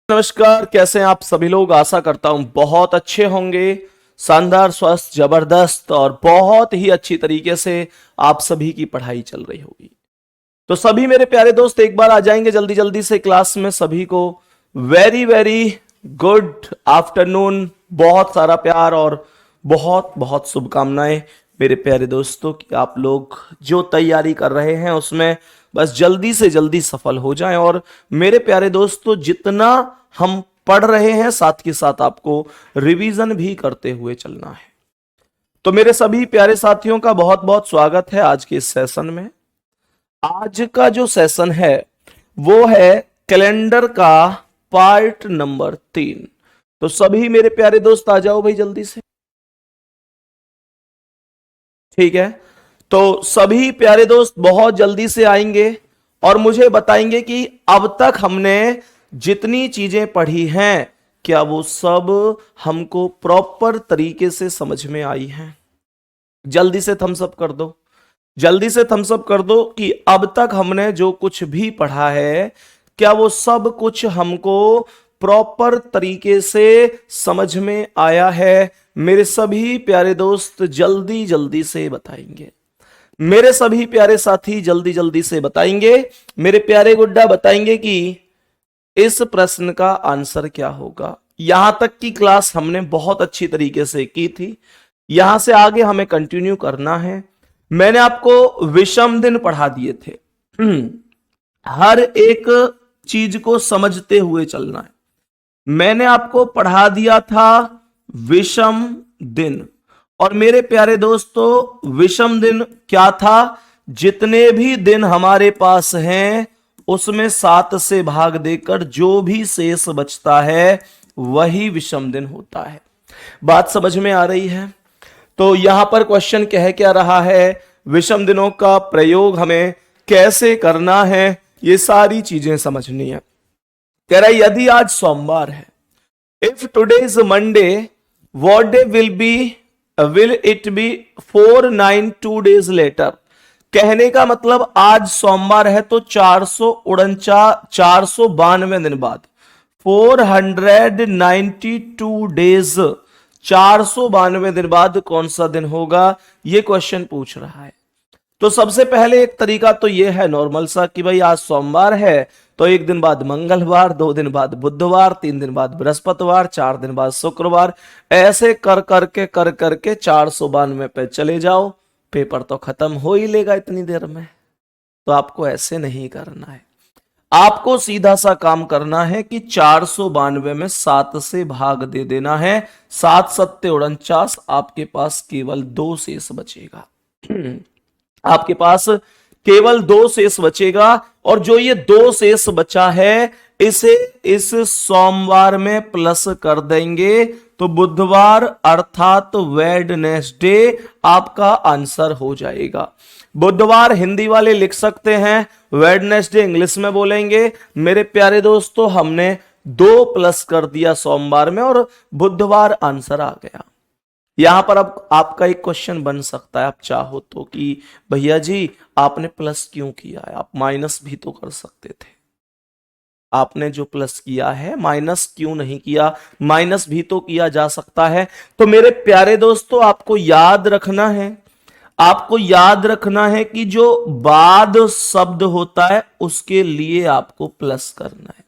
नमस्कार, कैसे हैं आप सभी लोग। आशा करता हूं बहुत अच्छे होंगे, शानदार, स्वस्थ, जबरदस्त और बहुत ही अच्छी तरीके से आप सभी की पढ़ाई चल रही होगी। तो सभी मेरे प्यारे दोस्त एक बार आ जाएंगे जल्दी जल्दी से क्लास में। सभी को वेरी वेरी गुड आफ्टरनून, बहुत सारा प्यार और बहुत बहुत शुभकामनाएं मेरे प्यारे दोस्तों कि आप लोग जो तैयारी कर रहे हैं उसमें बस जल्दी से जल्दी सफल हो जाएं। और मेरे प्यारे दोस्तों, जितना हम पढ़ रहे हैं साथ के साथ आपको रिवीजन भी करते हुए चलना है। तो मेरे सभी प्यारे साथियों का बहुत बहुत स्वागत है आज के इस सेशन में। आज का जो सेशन है वो है कैलेंडर का पार्ट नंबर 3। तो सभी मेरे प्यारे दोस्त आ जाओ भाई जल्दी से। ठीक है, तो सभी प्यारे दोस्त बहुत जल्दी से आएंगे और मुझे बताएंगे कि अब तक हमने जितनी चीजें पढ़ी हैं क्या वो सब हमको प्रॉपर तरीके से समझ में आई हैं। जल्दी से थम्स अप कर दो, जल्दी से थम्स अप कर दो कि अब तक हमने जो कुछ भी पढ़ा है क्या वो सब कुछ हमको प्रॉपर तरीके से समझ में आया है। मेरे सभी प्यारे दोस्त जल्दी जल्दी से बताएंगे, मेरे सभी प्यारे साथी जल्दी जल्दी से बताएंगे। मेरे प्यारे गुड्डा बताएंगे कि इस प्रश्न का आंसर क्या होगा। यहां तक की क्लास हमने बहुत अच्छी तरीके से की थी, यहां से आगे हमें कंटिन्यू करना है। मैंने आपको विषम दिन पढ़ा दिए थे। हर एक चीज को समझते हुए चलना है। मैंने आपको पढ़ा दिया था विषम दिन, और मेरे प्यारे दोस्तों विषम दिन क्या था? जितने भी दिन हमारे पास हैं उसमें 7 से भाग देकर जो भी शेष बचता है वही विषम दिन होता है। बात समझ में आ रही है? तो यहां पर क्वेश्चन कह क्या रहा है, विषम दिनों का प्रयोग हमें कैसे करना है, ये सारी चीजें समझनी है। कह रहा है यदि आज सोमवार है, if today is Monday, what day will it be 492 days later. कहने का मतलब आज सोमवार है तो 492 दिन बाद, 492 डेज, 492 दिन बाद कौन सा दिन होगा, ये क्वेश्चन पूछ रहा है। तो सबसे पहले एक तरीका तो ये है नॉर्मल सा कि भाई आज सोमवार है तो एक दिन बाद मंगलवार, 2 दिन बाद बुधवार, 3 दिन बाद बृहस्पतिवार, 4 दिन बाद शुक्रवार, ऐसे कर करके 492 पे चले जाओ। पेपर तो खत्म हो ही लेगा इतनी देर में। तो आपको ऐसे नहीं करना है, आपको सीधा सा काम करना है कि 492 में 7 से भाग दे देना है। 7 सत्ते 49, आपके पास केवल 2 शेष बचेगा। आपके पास केवल 2 शेष बचेगा, और जो ये 2 शेष बचा है इसे इस सोमवार में प्लस कर देंगे तो बुधवार अर्थात वेडनेसडे आपका आंसर हो जाएगा। बुधवार हिंदी वाले लिख सकते हैं, वेडनेसडे इंग्लिश में बोलेंगे। मेरे प्यारे दोस्तों हमने 2 प्लस कर दिया सोमवार में और बुधवार आंसर आ गया। यहां पर अब आपका एक क्वेश्चन बन सकता है, आप चाहो तो, कि भैया जी आपने प्लस क्यों किया है, आप माइनस भी तो कर सकते थे। आपने जो प्लस किया है माइनस क्यों नहीं किया? माइनस भी तो किया जा सकता है। तो मेरे प्यारे दोस्तों आपको याद रखना है, आपको याद रखना है कि जो बाद शब्द होता है उसके लिए आपको प्लस करना है,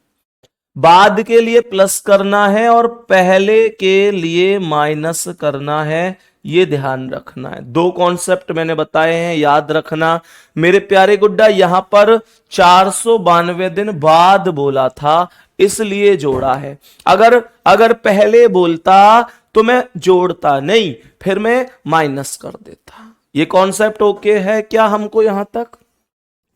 बाद के लिए प्लस करना है और पहले के लिए माइनस करना है। ये ध्यान रखना है। 2 कॉन्सेप्ट मैंने बताए हैं, याद रखना। मेरे प्यारे गुड्डा यहां पर 492 दिन बाद बोला था इसलिए जोड़ा है। अगर पहले बोलता तो मैं जोड़ता नहीं, फिर मैं माइनस कर देता। ये कॉन्सेप्ट ओके है क्या हमको यहां तक?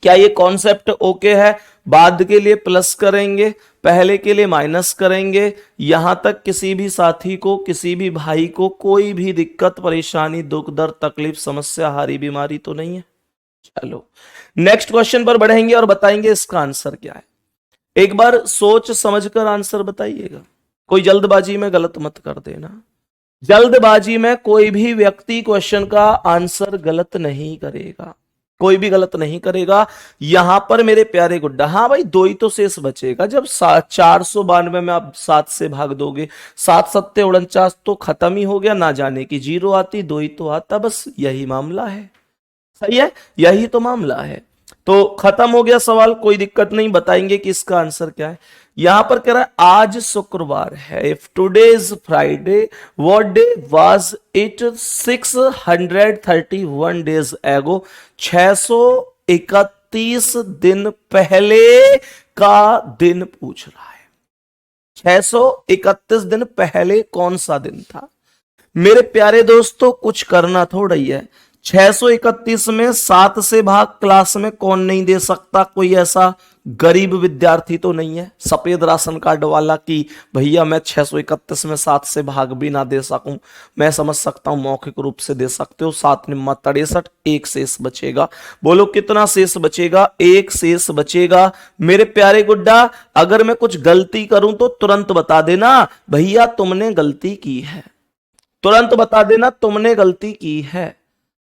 क्या ये कॉन्सेप्ट ओके है? बाद के लिए प्लस करेंगे, पहले के लिए माइनस करेंगे। यहां तक किसी भी साथी को, किसी भी भाई को कोई भी दिक्कत, परेशानी, दुख दर्द, तकलीफ, समस्या, हारी बीमारी तो नहीं है? चलो नेक्स्ट क्वेश्चन पर बढ़ेंगे और बताएंगे इसका आंसर क्या है। एक बार सोच समझकर आंसर बताइएगा, कोई जल्दबाजी में गलत मत कर देना। जल्दबाजी में कोई भी व्यक्ति क्वेश्चन का आंसर गलत नहीं करेगा। कोई भी गलत नहीं करेगा। यहां पर मेरे प्यारे गुड्डा, हाँ भाई 2 ही तो शेष बचेगा। जब 492 में आप 7 से भाग दोगे, 7 सत्ते 49 तो खत्म ही हो गया, ना जाने की 0 आती, 2 ही तो आता, बस यही मामला है। सही है, यही तो मामला है। तो खत्म हो गया सवाल, कोई दिक्कत नहीं, बताएंगे कि इसका आंसर क्या है। यहां पर कह रहा है आज शुक्रवार है, if today is Friday what day was it 631 days एगो, 631 दिन पहले का दिन पूछ रहा है। 631 दिन पहले कौन सा दिन था? मेरे प्यारे दोस्तों कुछ करना थोड़ा ही है। 631 में 7 से भाग क्लास में कौन नहीं दे सकता? कोई ऐसा गरीब विद्यार्थी तो नहीं है सफेद राशन कार्ड वाला कि भैया मैं 631 में 7 से भाग भी ना दे सकूं। मैं समझ सकता हूं मौखिक रूप से दे सकते हो। 7 निम्मा 63, एक शेष बचेगा। बोलो कितना शेष बचेगा? एक शेष बचेगा। मेरे प्यारे गुड्डा अगर मैं कुछ गलती करूं तो तुरंत बता देना भैया तुमने गलती की है, तुरंत बता देना तुमने गलती की है।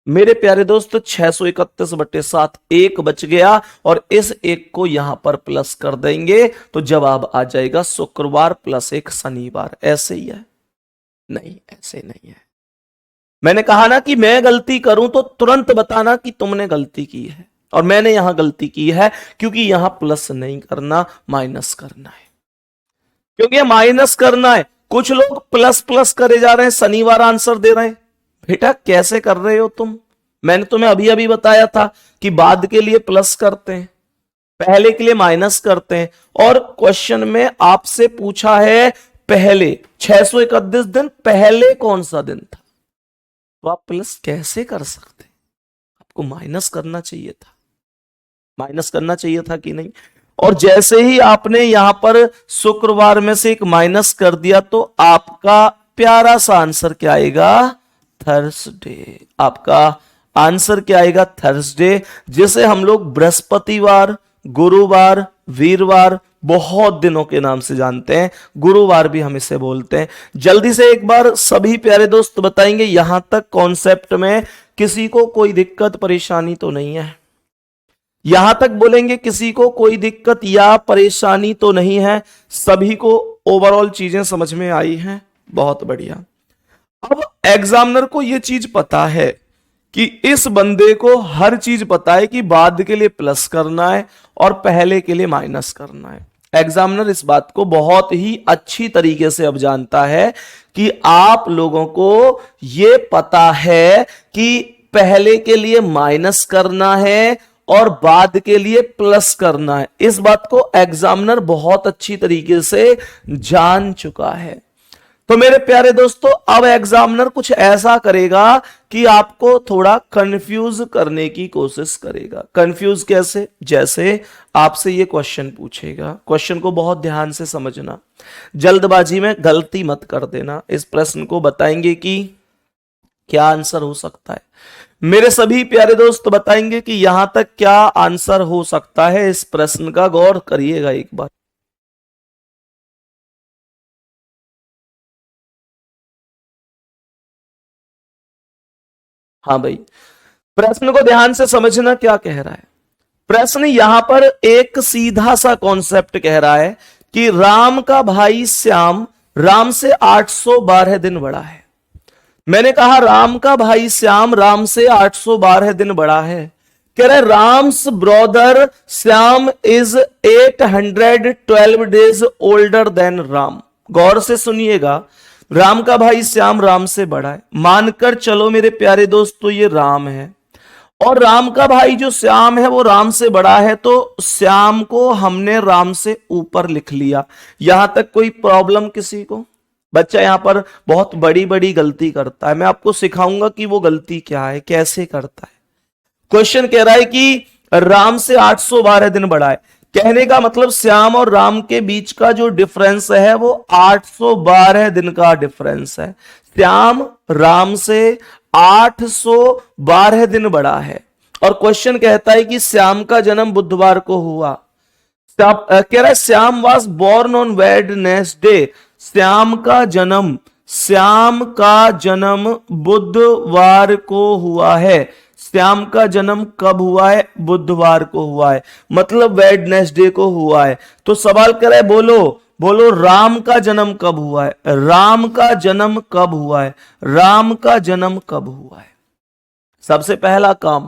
मेरे प्यारे दोस्त 631/7 एक बच गया और इस एक को यहां पर प्लस कर देंगे तो जवाब आ जाएगा शुक्रवार प्लस 1 शनिवार। ऐसे ही है? नहीं, ऐसे नहीं है। मैंने कहा ना कि मैं गलती करूं तो तुरंत बताना कि तुमने गलती की है, और मैंने यहां गलती की है क्योंकि यहां प्लस नहीं करना, माइनस करना है, क्योंकि माइनस करना है। कुछ लोग प्लस प्लस करे जा रहे हैं, शनिवार आंसर दे रहे हैं। बेटा कैसे कर रहे हो तुम? मैंने तुम्हें अभी अभी बताया था कि बाद के लिए प्लस करते हैं, पहले के लिए माइनस करते हैं। और क्वेश्चन में आपसे पूछा है पहले 631 दिन पहले कौन सा दिन था, तो आप प्लस कैसे कर सकते? आपको माइनस करना चाहिए था, माइनस करना चाहिए था कि नहीं? और जैसे ही आपने यहां पर शुक्रवार में से एक माइनस कर दिया तो आपका प्यारा सा आंसर क्या आएगा? थर्सडे। आपका आंसर क्या आएगा? थर्सडे, जिसे हम लोग बृहस्पतिवार, गुरुवार, वीरवार बहुत दिनों के नाम से जानते हैं। गुरुवार भी हम इसे बोलते हैं। जल्दी से एक बार सभी प्यारे दोस्त बताएंगे यहां तक कॉन्सेप्ट में किसी को कोई दिक्कत परेशानी तो नहीं है? यहां तक बोलेंगे किसी को कोई दिक्कत या परेशानी तो नहीं है? सभी को ओवरऑल चीजें समझ में आई हैं? बहुत बढ़िया। अब एग्जामिनर को यह चीज पता है कि इस बंदे को हर चीज पता है कि बाद के लिए प्लस करना है और पहले के लिए माइनस करना है। एग्जामिनर इस बात को बहुत ही अच्छी तरीके से अब जानता है कि आप लोगों को यह पता है कि पहले के लिए माइनस करना है और बाद के लिए प्लस करना है। इस बात को एग्जामिनर बहुत अच्छी तरीके से जान चुका है। तो मेरे प्यारे दोस्तों अब एग्जामिनर कुछ ऐसा करेगा कि आपको थोड़ा कंफ्यूज करने की कोशिश करेगा। कंफ्यूज कैसे? जैसे आपसे ये क्वेश्चन पूछेगा, क्वेश्चन को बहुत ध्यान से समझना, जल्दबाजी में गलती मत कर देना। इस प्रश्न को बताएंगे कि क्या आंसर हो सकता है। मेरे सभी प्यारे दोस्त बताएंगे कि यहां तक क्या आंसर हो सकता है इस प्रश्न का। गौर करिएगा एक बार। हाँ भाई, प्रश्न को ध्यान से समझना क्या कह रहा है। प्रश्न यहां पर एक सीधा सा कॉन्सेप्ट कह रहा है कि राम का भाई श्याम राम से 812 दिन बड़ा है। मैंने कहा राम का भाई श्याम राम से 812 दिन बड़ा है। कह रहे Ram's brother Shyam is 812 days older than Ram. गौर से सुनिएगा, राम का भाई श्याम राम से बड़ा है। मानकर चलो मेरे प्यारे दोस्तों ये राम है और राम का भाई जो श्याम है वो राम से बड़ा है, तो श्याम को हमने राम से ऊपर लिख लिया। यहां तक कोई प्रॉब्लम किसी को? बच्चा यहां पर बहुत बड़ी बड़ी गलती करता है, मैं आपको सिखाऊंगा कि वो गलती क्या है, कैसे करता है। क्वेश्चन कह रहा है कि राम से 812 दिन बड़ा है, कहने का मतलब श्याम और राम के बीच का जो डिफरेंस है वो 812 दिन का डिफरेंस है। श्याम राम से 812 दिन बड़ा है और क्वेश्चन कहता है कि श्याम का जन्म बुधवार को हुआ। कह रहा है Shyam was born on Wednesday. Shyam का जन्म बुधवार को हुआ है। श्याम का जन्म कब हुआ है? बुधवार को हुआ है, मतलब वेडनेसडे को हुआ है। तो सवाल करे, बोलो बोलो राम का जन्म कब हुआ है? राम का जन्म कब हुआ है? राम का जन्म कब हुआ है? सबसे पहला काम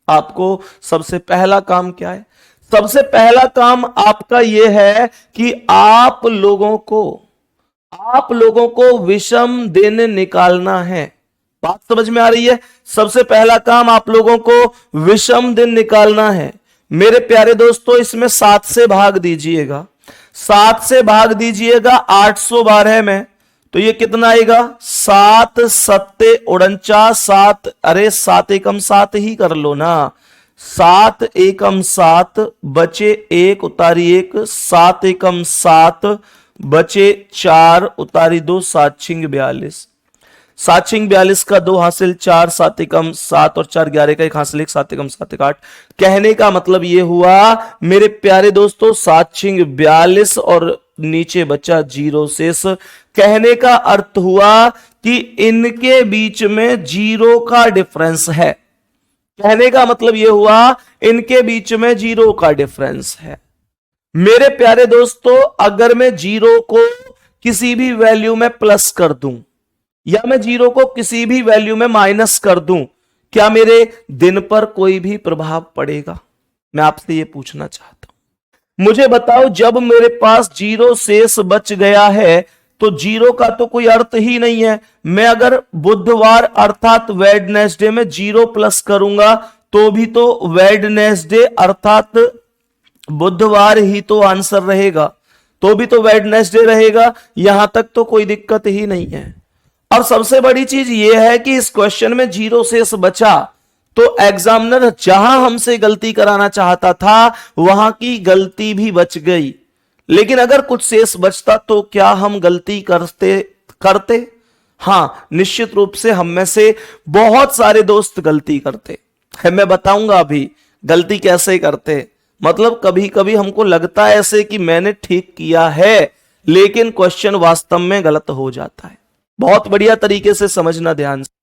आपको, सबसे पहला काम क्या है? सबसे पहला काम आपका यह है कि आप लोगों को विषम दिन निकालना है। बात समझ में आ रही है? सबसे पहला काम आप लोगों को विषम दिन निकालना है। मेरे प्यारे दोस्तों, इसमें 7 से भाग दीजिएगा, 7 से भाग दीजिएगा 812 में, तो ये कितना आएगा? 7 सत्ते 49, 7 अरे 7 एकम 7 ही कर लो ना, 7 एकम 7 बचे 1 उतारी 1, 7 एकम 7 बचे 4 उतारी 2, 7 छिंग 42, 7 छिंग 42 का 2 हासिल 4, 7 एकम 7 और 4 11 का 1 हासिल 1, 7 एकम 7 8। कहने का मतलब ये हुआ मेरे प्यारे दोस्तों, 7 छिंग 42 और नीचे बचा 0 शेष। कहने का अर्थ हुआ कि इनके बीच में 0 का डिफरेंस है। कहने का मतलब यह हुआ इनके बीच में 0 का डिफरेंस है। मेरे प्यारे दोस्तों, अगर मैं 0 को किसी भी वैल्यू में प्लस कर दूं या मैं 0 को किसी भी वैल्यू में माइनस कर दूं, क्या मेरे दिन पर कोई भी प्रभाव पड़ेगा? मैं आपसे यह पूछना चाहता हूं। मुझे बताओ, जब मेरे पास 0 शेष बच गया है तो 0 का तो कोई अर्थ ही नहीं है। मैं अगर बुधवार अर्थात वेडनेसडे में 0 प्लस करूंगा तो भी तो वेडनेसडे अर्थात बुधवार ही तो आंसर रहेगा, तो भी तो वेडनेसडे रहेगा। यहां तक तो कोई दिक्कत ही नहीं है। अब सबसे बड़ी चीज यह है कि इस क्वेश्चन में 0 शेष बचा, तो एग्जामिनर जहां हमसे गलती कराना चाहता था वहां की गलती भी बच गई। लेकिन अगर कुछ शेष बचता तो क्या हम गलती करते? हां, निश्चित रूप से हम में से बहुत सारे दोस्त गलती करते। मैं बताऊंगा अभी गलती कैसे करते। मतलब कभी कभी हमको लगता है ऐसे कि मैंने ठीक किया है, लेकिन क्वेश्चन वास्तव में गलत हो जाता है। बहुत बढ़िया तरीके से समझना ध्यान से।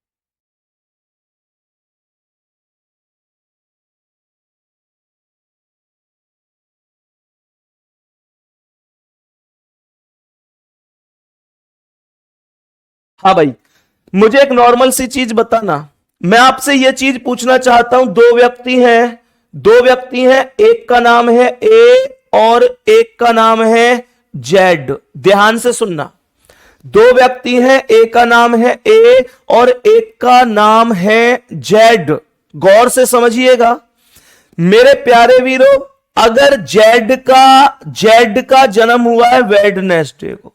हाँ भाई, मुझे एक नॉर्मल सी चीज बताना। मैं आपसे यह चीज पूछना चाहता हूं, दो व्यक्ति हैं, एक का नाम है ए और एक का नाम है जेड। ध्यान से सुनना। दो व्यक्ति हैं, एक का नाम है ए और एक का नाम है जेड। गौर से समझिएगा मेरे प्यारे वीरों, अगर जेड का जन्म हुआ है वेडनेसडे को,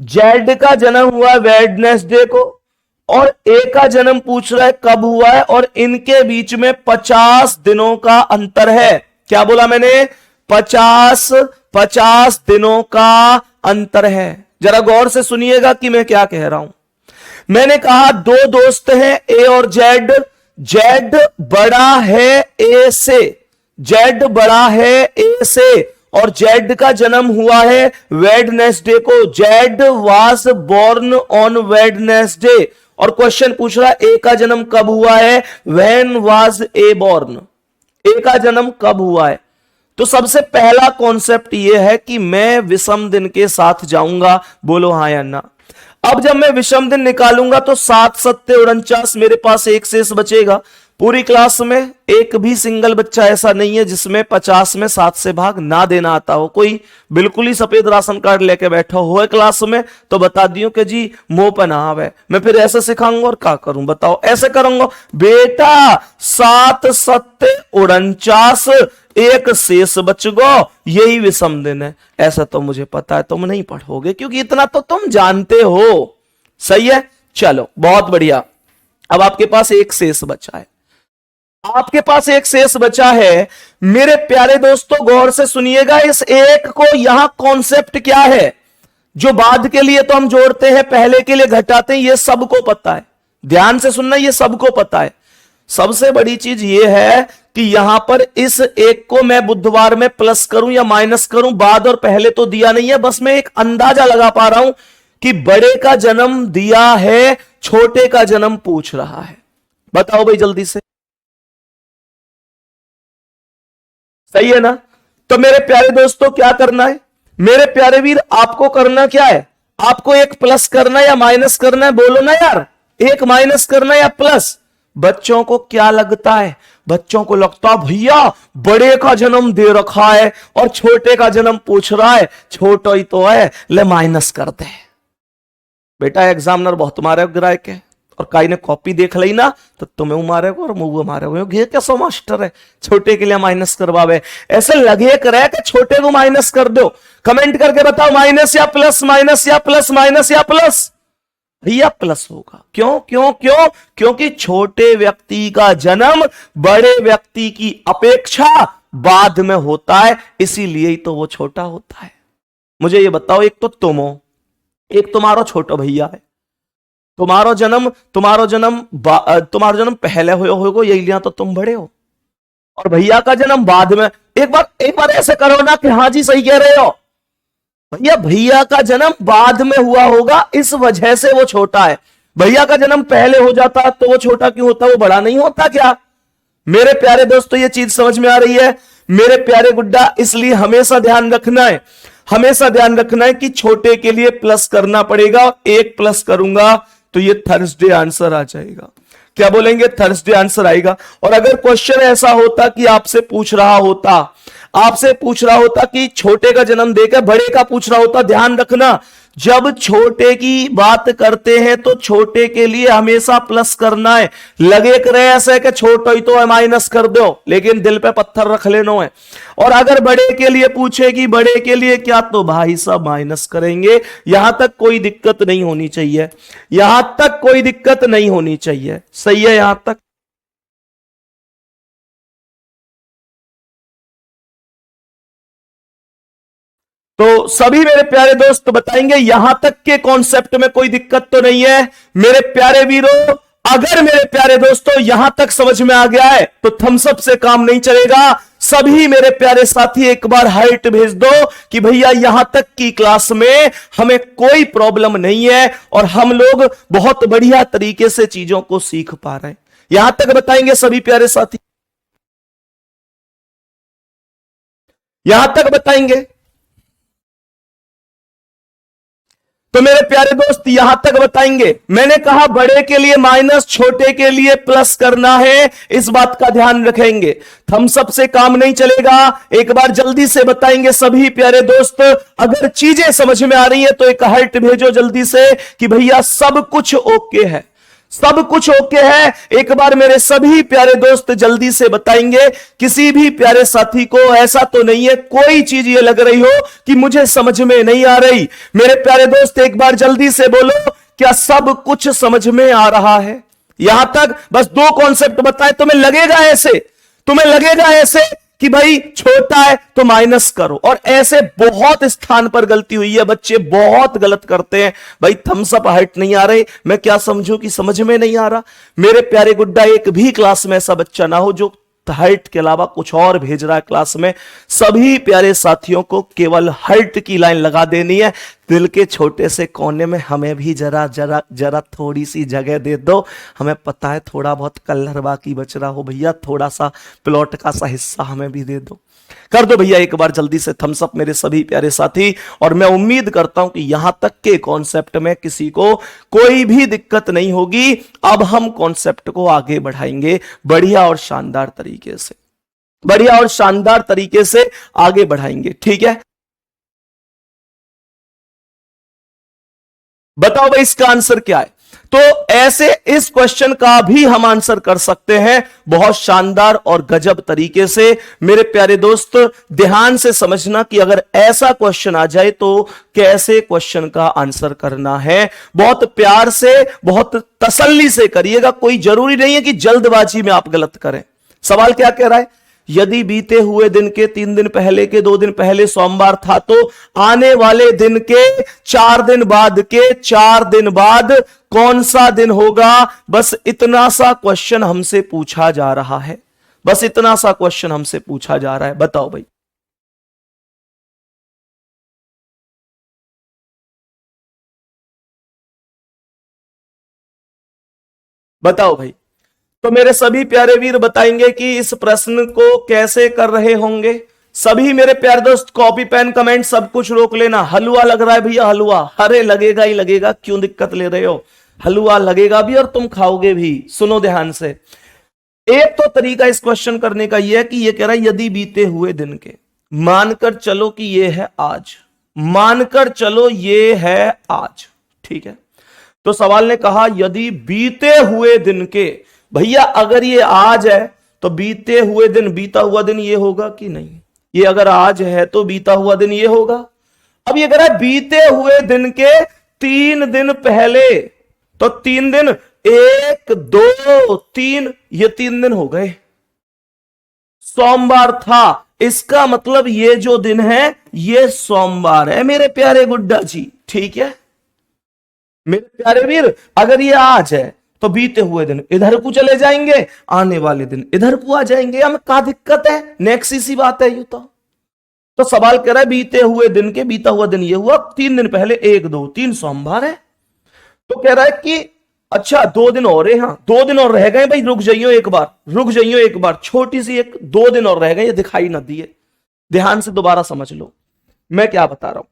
जेड का जन्म हुआ वेडनेसडे को और ए का जन्म पूछ रहा है कब हुआ है, और इनके बीच में 50 दिनों का अंतर है। क्या बोला मैंने? 50 दिनों का अंतर है। जरा गौर से सुनिएगा कि मैं क्या कह रहा हूं। मैंने कहा दो दोस्त हैं ए और जेड, जेड बड़ा है ए से, जेड बड़ा है ए से, और जेड का जन्म हुआ है वेडनेसडे को। Z was born on Wednesday, और क्वेश्चन पूछ रहा है ए का जन्म कब हुआ है? When was A born? A का जन्म कब हुआ है? तो सबसे पहला कॉन्सेप्ट यह है कि मैं विषम दिन के साथ जाऊंगा। बोलो हां या ना। अब जब मैं विषम दिन निकालूंगा तो 7 सत्ते 49, मेरे पास एक शेष बचेगा। पूरी क्लास में एक भी सिंगल बच्चा ऐसा नहीं है जिसमें 50 में 7 से भाग ना देना आता हो। कोई बिल्कुल ही सफेद राशन कार्ड लेके बैठा हो क्लास में तो बता दियो कि जी मुंह पर ना आवे। मैं फिर ऐसे सिखाऊंगा और क्या करूं बताओ? ऐसे करूंगा बेटा, 7 सत्ते 49, एक शेष बच गो, यही विषम दिन है। ऐसा तो मुझे पता है तुम नहीं पढ़ोगे, क्योंकि इतना तो तुम जानते हो। सही है, चलो बहुत बढ़िया। अब आपके पास एक शेष बचा है, आपके पास एक शेष बचा है। मेरे प्यारे दोस्तों गौर से सुनिएगा, इस एक को यहां कॉन्सेप्ट क्या है? जो बाद के लिए तो हम जोड़ते हैं, पहले के लिए घटाते हैं, ये सबको पता है। ध्यान से सुनना, ये सबको पता है। सबसे बड़ी चीज ये है कि यहां पर इस एक को मैं बुधवार में प्लस करूं या माइनस करूं, बाद और पहले तो दिया नहीं है, बस मैं एक अंदाजा लगा पा रहा हूं कि बड़े का जन्म दिया है, छोटे का जन्म पूछ रहा है। बताओ भाई जल्दी से। सही है ना? तो मेरे प्यारे दोस्तों क्या करना है? मेरे प्यारे वीर आपको करना क्या है? आपको एक प्लस करना है या माइनस करना है? बोलो ना यार, एक माइनस करना है या प्लस? बच्चों को क्या लगता है? बच्चों को लगता भैया बड़े का जन्म दे रखा है और छोटे का जन्म पूछ रहा है, छोटा ही तो है, ले माइनस करते हैं। बेटा एग्जामिनर बहुत मारे गिराए के, और काई ने कॉपी देख ली ना तो तुम्हें मारेगा और मुंह मारेगा, ये कैसा मास्टर है छोटे के लिए माइनस करवावे? ऐसे लगे करे कि छोटे को माइनस कर दो। कमेंट करके बताओ माइनस या प्लस, माइनस या प्लस, माइनस या प्लस। भैया प्लस होगा। क्यों क्यों क्यों? क्योंकि छोटे व्यक्ति का जन्म बड़े व्यक्ति की अपेक्षा बाद में होता है, इसीलिए ही तो वो छोटा होता है। मुझे ये बताओ, एक तो तुम हो, एक तुम्हारा छोटा भैया है, तुम्हारा जन्म पहले हुए होगा, यही लिया तो तुम बड़े हो, और भैया का जन्म बाद में। एक बार ऐसे करो ना कि हाँ जी सही कह रहे हो भैया, भैया का जन्म बाद में हुआ होगा इस वजह से वो छोटा है। भैया का जन्म पहले हो जाता तो वो छोटा क्यों होता? वो बड़ा नहीं होता क्या? मेरे प्यारे दोस्तों ये चीज समझ में आ रही है? मेरे प्यारे गुड्डा, इसलिए हमेशा ध्यान रखना है, हमेशा ध्यान रखना है कि छोटे के लिए प्लस करना पड़ेगा। एक प्लस करूंगा तो ये थर्सडे आंसर आ जाएगा। क्या बोलेंगे? थर्सडे आंसर आएगा। और अगर क्वेश्चन ऐसा होता कि आपसे पूछ रहा होता कि छोटे का जन्म देकर बड़े का पूछ रहा होता, ध्यान रखना जब छोटे की बात करते हैं तो छोटे के लिए हमेशा प्लस करना है। लगे करे ऐसे कि छोटा ही तो है माइनस कर दो, लेकिन दिल पे पत्थर रख लेना है। और अगर बड़े के लिए पूछे कि बड़े के लिए क्या, तो भाई साहब माइनस करेंगे। यहां तक कोई दिक्कत नहीं होनी चाहिए, यहां तक कोई दिक्कत नहीं होनी चाहिए। सही है यहां तक? तो सभी मेरे प्यारे दोस्त बताएंगे यहां तक के कॉन्सेप्ट में कोई दिक्कत तो नहीं है मेरे प्यारे वीरों? अगर मेरे प्यारे दोस्तों यहां तक समझ में आ गया है तो थम्स अप से काम नहीं चलेगा। सभी मेरे प्यारे साथी एक बार हाइट भेज दो कि भैया यहां तक की क्लास में हमें कोई प्रॉब्लम नहीं है और हम लोग बहुत बढ़िया तरीके से चीजों को सीख पा रहे हैं। यहां तक बताएंगे सभी प्यारे साथी? यहां तक बताएंगे? तो मेरे प्यारे दोस्त यहां तक बताएंगे। मैंने कहा बड़े के लिए माइनस, छोटे के लिए प्लस करना है, इस बात का ध्यान रखेंगे। थम्स अप से काम नहीं चलेगा। एक बार जल्दी से बताएंगे सभी प्यारे दोस्त। अगर चीजें समझ में आ रही है तो एक हार्ट भेजो जल्दी से कि भैया सब कुछ ओके है, सब कुछ ओके है। एक बार मेरे सभी प्यारे दोस्त जल्दी से बताएंगे। किसी भी प्यारे साथी को ऐसा तो नहीं है कोई चीज ये लग रही हो कि मुझे समझ में नहीं आ रही? मेरे प्यारे दोस्त एक बार जल्दी से बोलो, क्या सब कुछ समझ में आ रहा है? यहां तक बस दो कॉन्सेप्ट बताए। तुम्हें लगेगा ऐसे कि भाई छोटा है तो माइनस करो, और ऐसे बहुत स्थान पर गलती हुई है, बच्चे बहुत गलत करते हैं। भाई थम्स अप हाइट नहीं आ रही, मैं क्या समझूं कि समझ में नहीं आ रहा? मेरे प्यारे गुड्डा, एक भी क्लास में ऐसा बच्चा ना हो जो हाइट के अलावा कुछ और भेज रहा है क्लास में। सभी प्यारे साथियों को केवल हाइट की लाइन लगा देनी है। दिल के छोटे से कोने में हमें भी जरा जरा जरा थोड़ी सी जगह दे दो। हमें पता है थोड़ा बहुत कलर बाकी बच रहा हो, भैया थोड़ा सा प्लॉट का सा हिस्सा हमें भी दे दो। कर दो भैया एक बार जल्दी से थम्स अप मेरे सभी प्यारे साथी। और मैं उम्मीद करता हूं कि यहां तक के कॉन्सेप्ट में किसी को कोई भी दिक्कत नहीं होगी। अब हम कॉन्सेप्ट को आगे बढ़ाएंगे बढ़िया और शानदार तरीके से, बढ़िया और शानदार तरीके से आगे बढ़ाएंगे। ठीक है, बताओ भाई इसका आंसर क्या है? तो ऐसे इस क्वेश्चन का भी हम आंसर कर सकते हैं बहुत शानदार और गजब तरीके से। मेरे प्यारे दोस्त ध्यान से समझना कि अगर ऐसा क्वेश्चन आ जाए तो कैसे क्वेश्चन का आंसर करना है। बहुत प्यार से, बहुत तसल्ली से करिएगा। कोई जरूरी नहीं है कि जल्दबाजी में आप गलत करें। सवाल क्या कह रहा है? यदि बीते हुए दिन के 3 दिन पहले के 2 दिन पहले सोमवार था तो आने वाले दिन के 4 दिन बाद के 4 दिन बाद कौन सा दिन होगा? बस इतना सा क्वेश्चन हमसे पूछा जा रहा है, बस इतना सा क्वेश्चन हमसे पूछा जा रहा है। बताओ भाई। बताओ भाई। तो मेरे सभी प्यारे वीर बताएंगे कि इस प्रश्न को कैसे कर रहे होंगे। सभी मेरे प्यारे दोस्त कॉपी पेन कमेंट सब कुछ रोक लेना। हलवा लग रहा है भैया, हलवा, अरे लगेगा ही लगेगा, क्यों दिक्कत ले रहे हो, हलवा लगेगा भी और तुम खाओगे भी। सुनो ध्यान से। एक तो तरीका इस क्वेश्चन करने का यह है कि यह कह रहा है यदि बीते हुए दिन के, मानकर चलो कि यह है आज, मानकर चलो ये है आज, ठीक है। तो सवाल ने कहा यदि बीते हुए दिन के, भैया अगर ये आज है तो बीते हुए दिन, बीता हुआ दिन ये होगा कि नहीं, ये अगर आज है तो बीता हुआ दिन ये होगा। अब ये कह रहा है बीते हुए दिन के 3 दिन पहले, तो 3 दिन, 1 2 3, ये 3 दिन हो गए। सोमवार था, इसका मतलब ये जो दिन है ये सोमवार है मेरे प्यारे गुड्डा जी, ठीक है मेरे प्यारे वीर। अगर ये आज है तो बीते हुए दिन इधर को चले जाएंगे, आने वाले दिन इधर को आ जाएंगे, हमें क्या दिक्कत है, नेक्स्ट सी बात है ये तो सवाल कह रहा है बीते हुए दिन के, बीता हुआ दिन ये हुआ 3 दिन पहले, 1 2 3 सोमवार है। तो कह रहा है कि अच्छा 2 दिन और है, हाँ 2 दिन और रह गए भाई, रुक जाइयो एक बार, रुक जाइयो एक बार, छोटी सी एक 2 दिन और रह गए, ये दिखाई ना दिए, ध्यान से दोबारा समझ लो मैं क्या बता रहा हूं।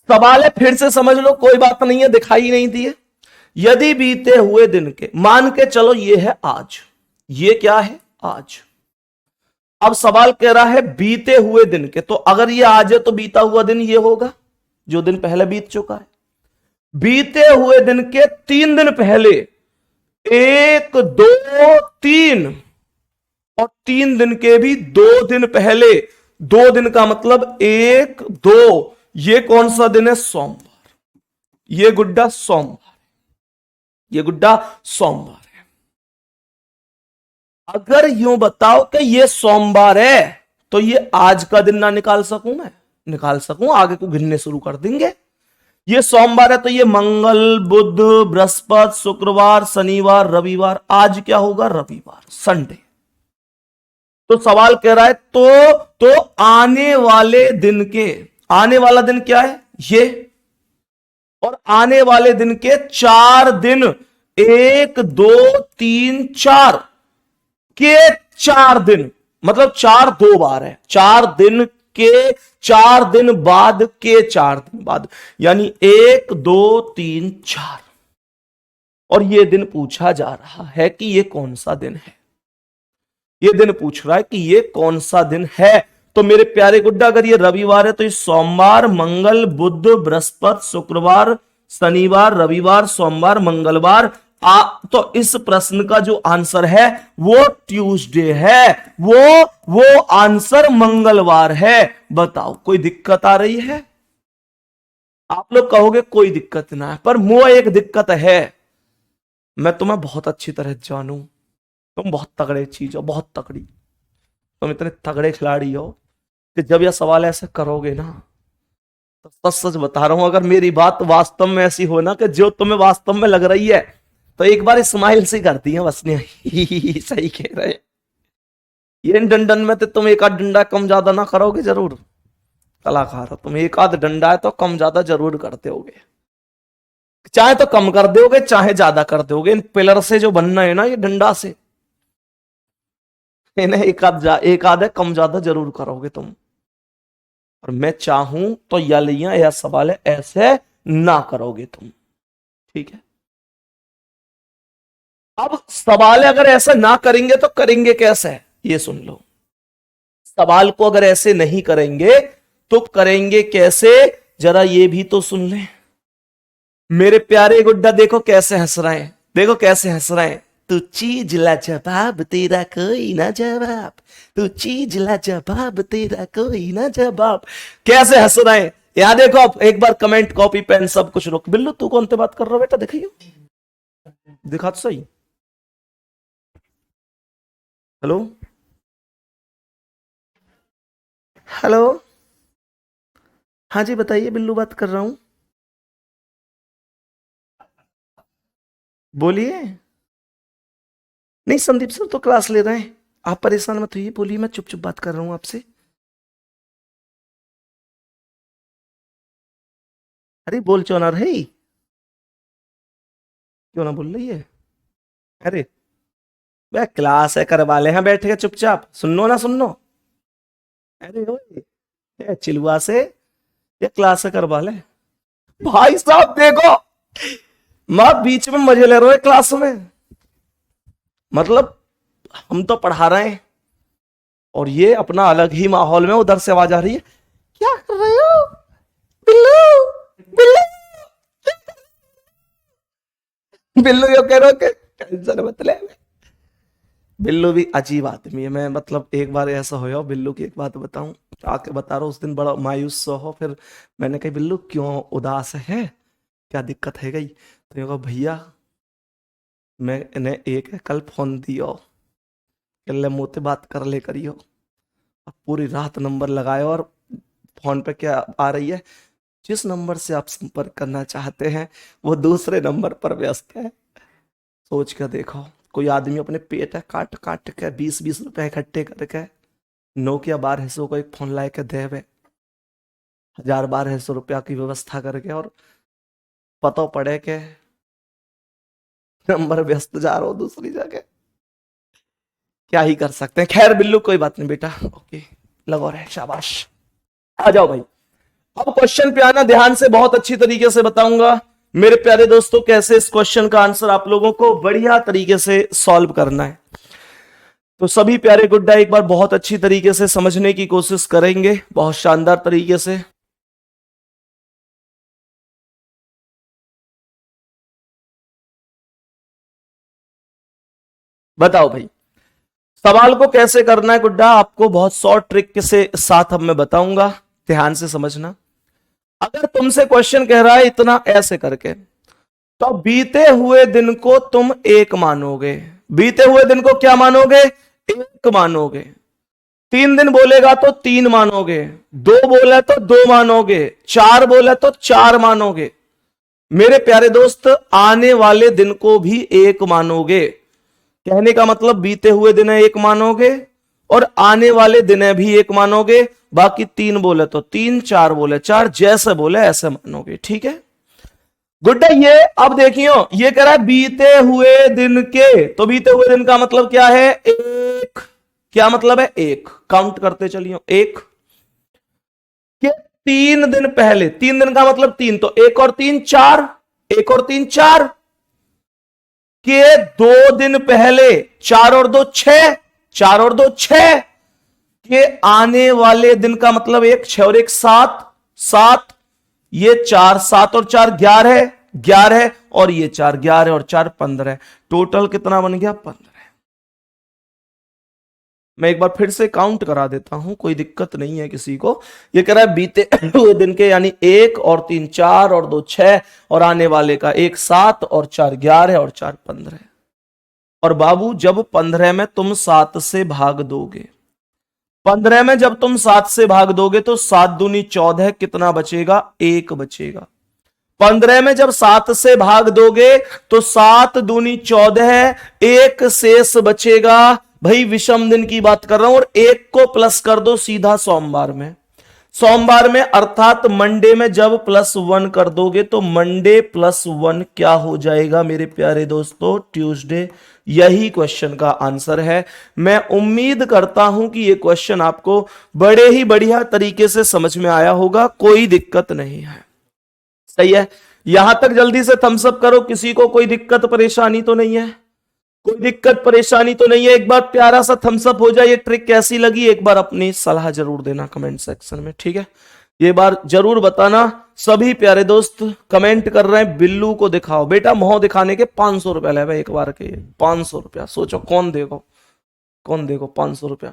सवाल है फिर से समझ लो, कोई बात नहीं है, दिखाई नहीं दिए। यदि बीते हुए दिन के, मान के चलो ये है आज, ये क्या है आज। अब सवाल कह रहा है बीते हुए दिन के, तो अगर ये आज है तो बीता हुआ दिन ये होगा जो दिन पहले बीत चुका है। बीते हुए दिन के 3 दिन पहले, 1 2 3, और 3 दिन के भी 2 दिन पहले, 2 दिन का मतलब 1 2, ये कौन सा दिन है, सोमवार, ये गुड्डा सोमवार, ये गुड्डा सोमवार है। अगर यूं बताओ कि ये सोमवार है तो ये आज का दिन ना निकाल सकूं मैं, निकाल सकूं, आगे को गिनने शुरू कर देंगे। ये सोमवार है तो ये मंगल बुध बृहस्पति शुक्रवार शनिवार रविवार, आज क्या होगा, रविवार, संडे। तो सवाल कह रहा है तो आने वाले दिन के, आने वाला दिन क्या है ये, और आने वाले दिन के 4 दिन, 1 2 3 4 के 4 दिन, मतलब 4 2 बार है, 4 दिन के 4 दिन बाद के 4 दिन बाद, यानी 1 2 3 4। और ये दिन पूछा जा रहा है कि ये कौन सा दिन है, ये दिन पूछ रहा है कि ये कौन सा दिन है। तो मेरे प्यारे गुड्डा अगर ये रविवार है तो ये सोमवार मंगल बुध बृहस्पति शुक्रवार शनिवार रविवार सोमवार मंगलवार, तो इस प्रश्न का जो आंसर है वो ट्यूसडे है, वो आंसर मंगलवार है। बताओ कोई दिक्कत आ रही है, आप लोग कहोगे कोई दिक्कत ना है, पर वो एक दिक्कत है, मैं तुम्हें बहुत अच्छी तरह जानू, तुम बहुत तगड़े चीज हो, बहुत तगड़ी, तुम इतने तगड़े खिलाड़ी हो कि जब यह सवाल ऐसे करोगे ना, तो सच सच बता रहा हूं, अगर मेरी बात वास्तव में ऐसी हो ना कि जो तुम्हें वास्तव में लग रही है, तो एक बार स्माइल सी करती है बस, नहीं सही कह रहे। ये डंडन में तो तुम एक आध डंडा कम ज्यादा ना करोगे जरूर, कलाकार हो तुम, एक आध डंडा है तो कम ज्यादा जरूर करते होगे, चाहे तो कम कर दोगे चाहे ज्यादा कर दोगे, इन पिलर से जो बनना है ना, ये डंडा से इन्हें एक आध कम ज्यादा जरूर करोगे तुम। और मैं चाहूं तो यालियां या सवाल है ऐसे ना करोगे तुम, ठीक है। अब सवाल अगर ऐसा ना करेंगे तो करेंगे कैसे, ये सुन लो। सवाल को अगर ऐसे नहीं करेंगे तो करेंगे कैसे, जरा ये भी तो सुन ले मेरे प्यारे गुड्डा। देखो कैसे हंस रहे हैं, देखो कैसे हंस रहे हैं। तू चीज लाजवाब तेरा कोई ना जवाब, तू चीज लाजवाब तेरा कोई ना जवाब, कैसे हंस रहे हैं। याद देखो आप एक बार कमेंट कॉपी पेन सब कुछ रोक। बिल्लू तू कौन से बात कर रहा हो बेटा, देखियो दिखा तो सही। हेलो हेलो, हाँ जी बताइए, बिल्लू बात कर रहा हूं, बोलिए। नहीं संदीप सर तो क्लास ले रहे हैं, आप परेशान मत होइए, बोलिए, मैं चुप चुप बात कर रहा हूं आपसे। अरे बोल क्यों ना रही, क्यों ना बोल रही है, अरे वे क्लास है करवा ले हैं बैठ के चुपचाप, सुनो ना सुनो। अरे ओए, ये चिलुआ से ये क्लास है करवा ले। भाई साहब देखो, माँ बीच में मजे ले रहे हो क्लास में, मतलब हम तो पढ़ा रहे हैं और ये अपना अलग ही माहौल में उधर से आवाज आ रही है, क्या कर रहे हो बिल्लू बिल्लू। बिल्लू यो कह रहे हो कि टेंशन मत ले। बिल्लू भी अजीब आदमी है। मैं मतलब एक बार ऐसा होया, बिल्लू की एक बात बताऊं, आके बता रहा हूँ, उस दिन बड़ा मायूस सा हो, फिर मैंने कहा बिल्लू क्यों उदास है, क्या दिक्कत है गई, तो ये कहा भैया मैंने एक कल फोन दियो, कल मुंह से बात कर ले करियो, अब पूरी रात नंबर लगाए और फोन पे क्या आ रही है, जिस नंबर से आप संपर्क करना चाहते हैं वो दूसरे नंबर पर व्यस्त है। सोच कर देखो, कोई आदमी अपने पेट है काट काट के 20-20 रुपए इकट्ठे करके नोकिया 1200 को एक फोन लाए के देवे, 1000-1200 रुपया की व्यवस्था करके, और पता पड़े के नंबर व्यस्त जा रहा हो दूसरी जगह, क्या ही कर सकते हैं। खैर बिल्लू कोई बात नहीं बेटा, ओके लगो रहे, शाबाश। आ जाओ भाई, अब क्वेश्चन पे आना ध्यान से, बहुत अच्छी तरीके से बताऊंगा मेरे प्यारे दोस्तों कैसे इस क्वेश्चन का आंसर आप लोगों को बढ़िया तरीके से सॉल्व करना है। तो सभी प्यारे गुड्डा एक बार बहुत अच्छी तरीके से समझने की कोशिश करेंगे, बहुत शानदार तरीके से। बताओ भाई, सवाल को कैसे करना है गुड्डा, आपको बहुत शॉर्ट ट्रिक के साथ अब मैं बताऊंगा, ध्यान से समझना। अगर तुमसे क्वेश्चन कह रहा है इतना ऐसे करके, तो बीते हुए दिन को तुम एक मानोगे, बीते हुए दिन को क्या मानोगे, एक मानोगे। 3 दिन बोलेगा तो 3 मानोगे, 2 बोले तो 2 मानोगे, 4 बोले तो 4 मानोगे। मेरे प्यारे दोस्त आने वाले दिन को भी एक मानोगे, कहने का मतलब बीते हुए दिन एक मानोगे और आने वाले दिन भी एक मानोगे, बाकी 3 बोले तो 3, 4 बोले 4, जैसे बोले ऐसे मानोगे, ठीक है गुड्डा। ये अब देखियो, ये कह रहा है बीते हुए दिन के, तो बीते हुए दिन का मतलब क्या है, एक, क्या मतलब है एक, काउंट करते चलियो, एक के 3 दिन पहले, 3 दिन का मतलब 3, तो 1 और 3 4, 1 और 3 4, के 2 दिन पहले 4 और 2 6, 4 और 2 6, के आने वाले दिन का मतलब 1, 6 और 1 7, 7, ये 4, 7 और 4 11, 11, और ये 4 11 और 4 15, टोटल कितना बन गया 15। मैं एक बार फिर से काउंट करा देता हूं, कोई दिक्कत नहीं है किसी को। ये कह रहा है बीते हुए दिन के, यानी 1 और 3 4 और 2 6, और आने वाले का 1 7 और 4 11 और 4 15। और बाबू जब 15 में तुम 7 से भाग दोगे, 15 में जब तुम 7 से भाग दोगे तो 7 दूनी 14, कितना बचेगा, 1 बचेगा। 15 में जब 7 से भाग दोगे तो 7 दूनी 14, 1 शेष बचेगा। भाई विषम दिन की बात कर रहा हूं, और 1 को प्लस कर दो सीधा सोमवार में, सोमवार में अर्थात मंडे में जब +1 कर दोगे तो मंडे +1 क्या हो जाएगा मेरे प्यारे दोस्तों, ट्यूसडे। यही क्वेश्चन का आंसर है। मैं उम्मीद करता हूं कि यह क्वेश्चन आपको बड़े ही बढ़िया तरीके से समझ में आया होगा, कोई दिक्कत नहीं है, सही है। यहां तक जल्दी से थम्स अप करो, किसी को कोई दिक्कत परेशानी तो नहीं है, कोई दिक्कत परेशानी तो नहीं है। एक बार प्यारा सा थम्स अप हो जाए, ये ट्रिक कैसी लगी एक बार अपनी सलाह जरूर देना कमेंट सेक्शन में, ठीक है। ये बार जरूर बताना। सभी प्यारे दोस्त कमेंट कर रहे हैं बिल्लू को दिखाओ, बेटा मुंह दिखाने के 500 रुपए ले एक बार के, 500 रुपया, सोचो कौन देगो, कौन देगो 500 रुपया,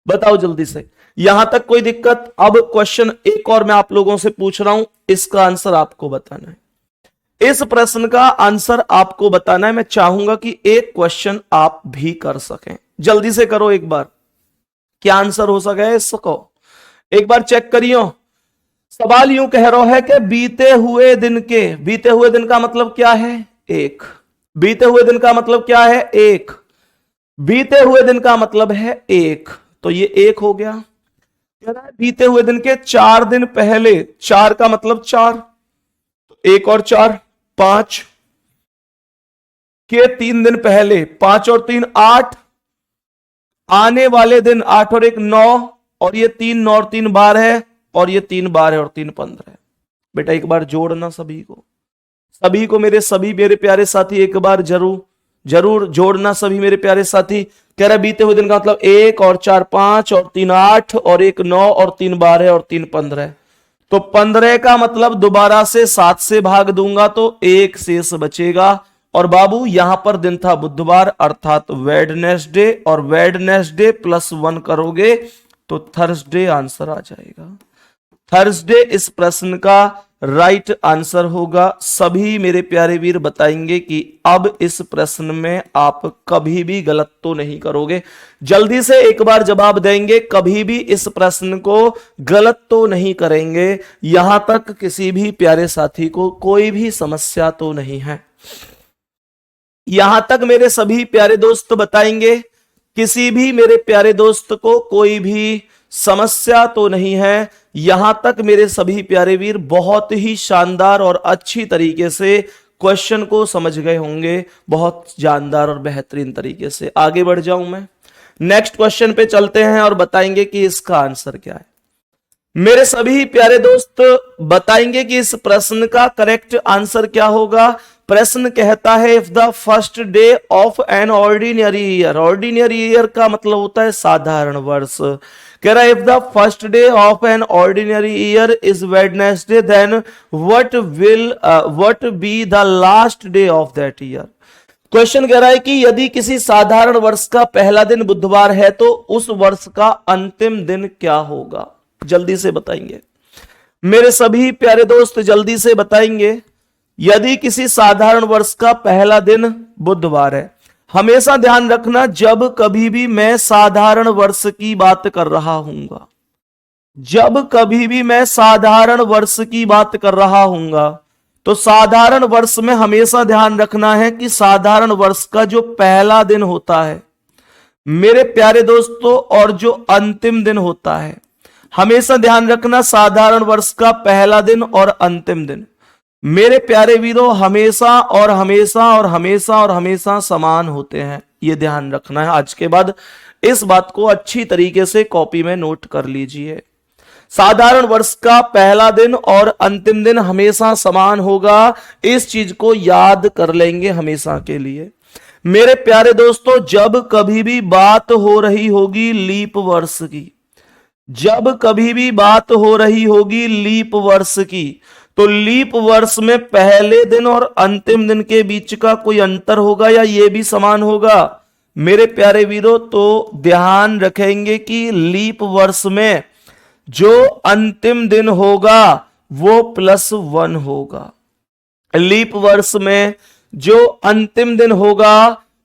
बताओ जल्दी से। यहां तक कोई दिक्कत। अब क्वेश्चन एक और मैं आप लोगों से पूछ रहा हूं, इसका आंसर आपको बताना है, इस प्रश्न का आंसर आपको बताना है। मैं चाहूंगा कि एक क्वेश्चन आप भी कर सकें, जल्दी से करो एक बार, क्या आंसर हो सके इसको एक बार चेक करियो। सवाल यूं कह रहा है कि बीते हुए दिन के, बीते हुए दिन का मतलब क्या है, एक, बीते हुए दिन का मतलब क्या है, एक, बीते हुए दिन का मतलब है एक, तो ये एक हो गया। कह रहा है बीते हुए दिन के 4 दिन पहले, 4 का मतलब 4, तो 1 और 4 5, के 3 दिन पहले 5 और 3 8, आने वाले दिन 8 और 1 9, और ये 3 9 और 3 12, और ये 3 12 और 3 15। बेटा एक बार जोड़ना सभी को मेरे प्यारे साथी, एक बार जरूर जोड़ना सभी मेरे प्यारे साथी। कह रहा बीते हुए दिन का मतलब 1 और 4 5 और 3 8 और 1 9 और 3 12 और 3 15। तो 15 का मतलब दोबारा से 7 से भाग दूंगा तो 1 शेष बचेगा। और बाबू यहां पर दिन था बुधवार अर्थात वेडनेसडे, और वेडनेसडे +1 करोगे तो थर्सडे आंसर आ जाएगा। थर्सडे इस प्रश्न का राइट आंसर होगा। सभी मेरे प्यारे वीर बताएंगे कि अब इस प्रश्न में आप कभी भी गलत तो नहीं करोगे। जल्दी से एक बार जवाब देंगे, कभी भी इस प्रश्न को गलत तो नहीं करेंगे। यहां तक किसी भी प्यारे साथी को कोई भी समस्या तो नहीं है। यहां तक मेरे सभी प्यारे दोस्त बताएंगे, किसी भी मेरे प्यारे दोस्त को कोई भी समस्या तो नहीं है। यहां तक मेरे सभी प्यारे वीर बहुत ही शानदार और अच्छी तरीके से क्वेश्चन को समझ गए होंगे, बहुत जानदार और बेहतरीन तरीके से। आगे बढ़ जाऊं मैं, नेक्स्ट क्वेश्चन पे चलते हैं और बताएंगे कि इसका आंसर क्या है। मेरे सभी प्यारे दोस्त बताएंगे कि इस प्रश्न का करेक्ट आंसर क्या होगा। प्रश्न कहता है if the first day of an ordinary year, ordinary year का मतलब होता है साधारण वर्ष। कह रहा है if the first day of an ordinary year is Wednesday then what be the last day of that year. Question कह रहा है कि यदि किसी साधारण वर्ष का पहला दिन बुधवार है तो उस वर्ष का अंतिम दिन क्या होगा। जल्दी से बताएंगे मेरे सभी प्यारे दोस्त, जल्दी से बताएंगे। यदि किसी साधारण वर्ष का पहला दिन बुधवार है, हमेशा ध्यान रखना जब कभी भी मैं साधारण वर्ष की बात कर रहा हूंगा, जब कभी भी मैं साधारण वर्ष की बात कर रहा हूंगा तो साधारण वर्ष में हमेशा ध्यान रखना है कि साधारण वर्ष का जो पहला दिन होता है मेरे प्यारे दोस्तों, और जो अंतिम दिन होता है, हमेशा ध्यान रखना साधारण वर्ष का पहला दिन और अंतिम दिन मेरे प्यारे वीरों हमेशा और हमेशा और हमेशा और हमेशा समान होते हैं। यह ध्यान रखना है। आज के बाद इस बात को अच्छी तरीके से कॉपी में नोट कर लीजिए। साधारण वर्ष का पहला दिन और अंतिम दिन हमेशा समान होगा, इस चीज को याद कर लेंगे हमेशा के लिए। मेरे प्यारे दोस्तों जब कभी भी बात हो रही होगी लीप वर्ष की, जब कभी भी बात हो रही होगी लीप वर्ष की, तो लीप वर्ष में पहले दिन और अंतिम दिन के बीच का कोई अंतर होगा या ये भी समान होगा। मेरे प्यारे वीरों तो ध्यान रखेंगे कि लीप वर्ष में जो अंतिम दिन होगा वो +1 होगा। लीप वर्ष में जो अंतिम दिन होगा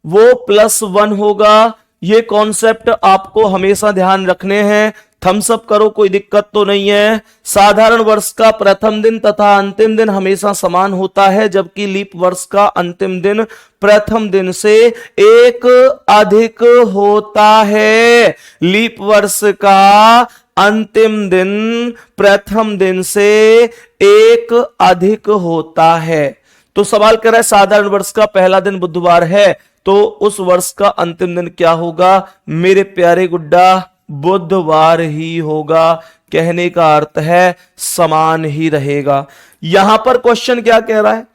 वो +1 होगा। ये कॉन्सेप्ट आपको हमेशा ध्यान रखने हैं। थम्स अप करो, कोई दिक्कत तो नहीं है। साधारण वर्ष का प्रथम दिन तथा अंतिम दिन हमेशा समान होता है, जबकि लीप वर्ष का अंतिम दिन प्रथम दिन से 1 अधिक होता है। लीप वर्ष का अंतिम दिन प्रथम दिन से 1 अधिक होता है। तो सवाल कर रहा है साधारण वर्ष का पहला दिन बुधवार है तो उस वर्ष का अंतिम दिन क्या होगा। मेरे प्यारे गुड्डा बुधवार ही होगा। कहने का अर्थ है समान ही रहेगा। यहां पर क्वेश्चन क्या कह रहा है,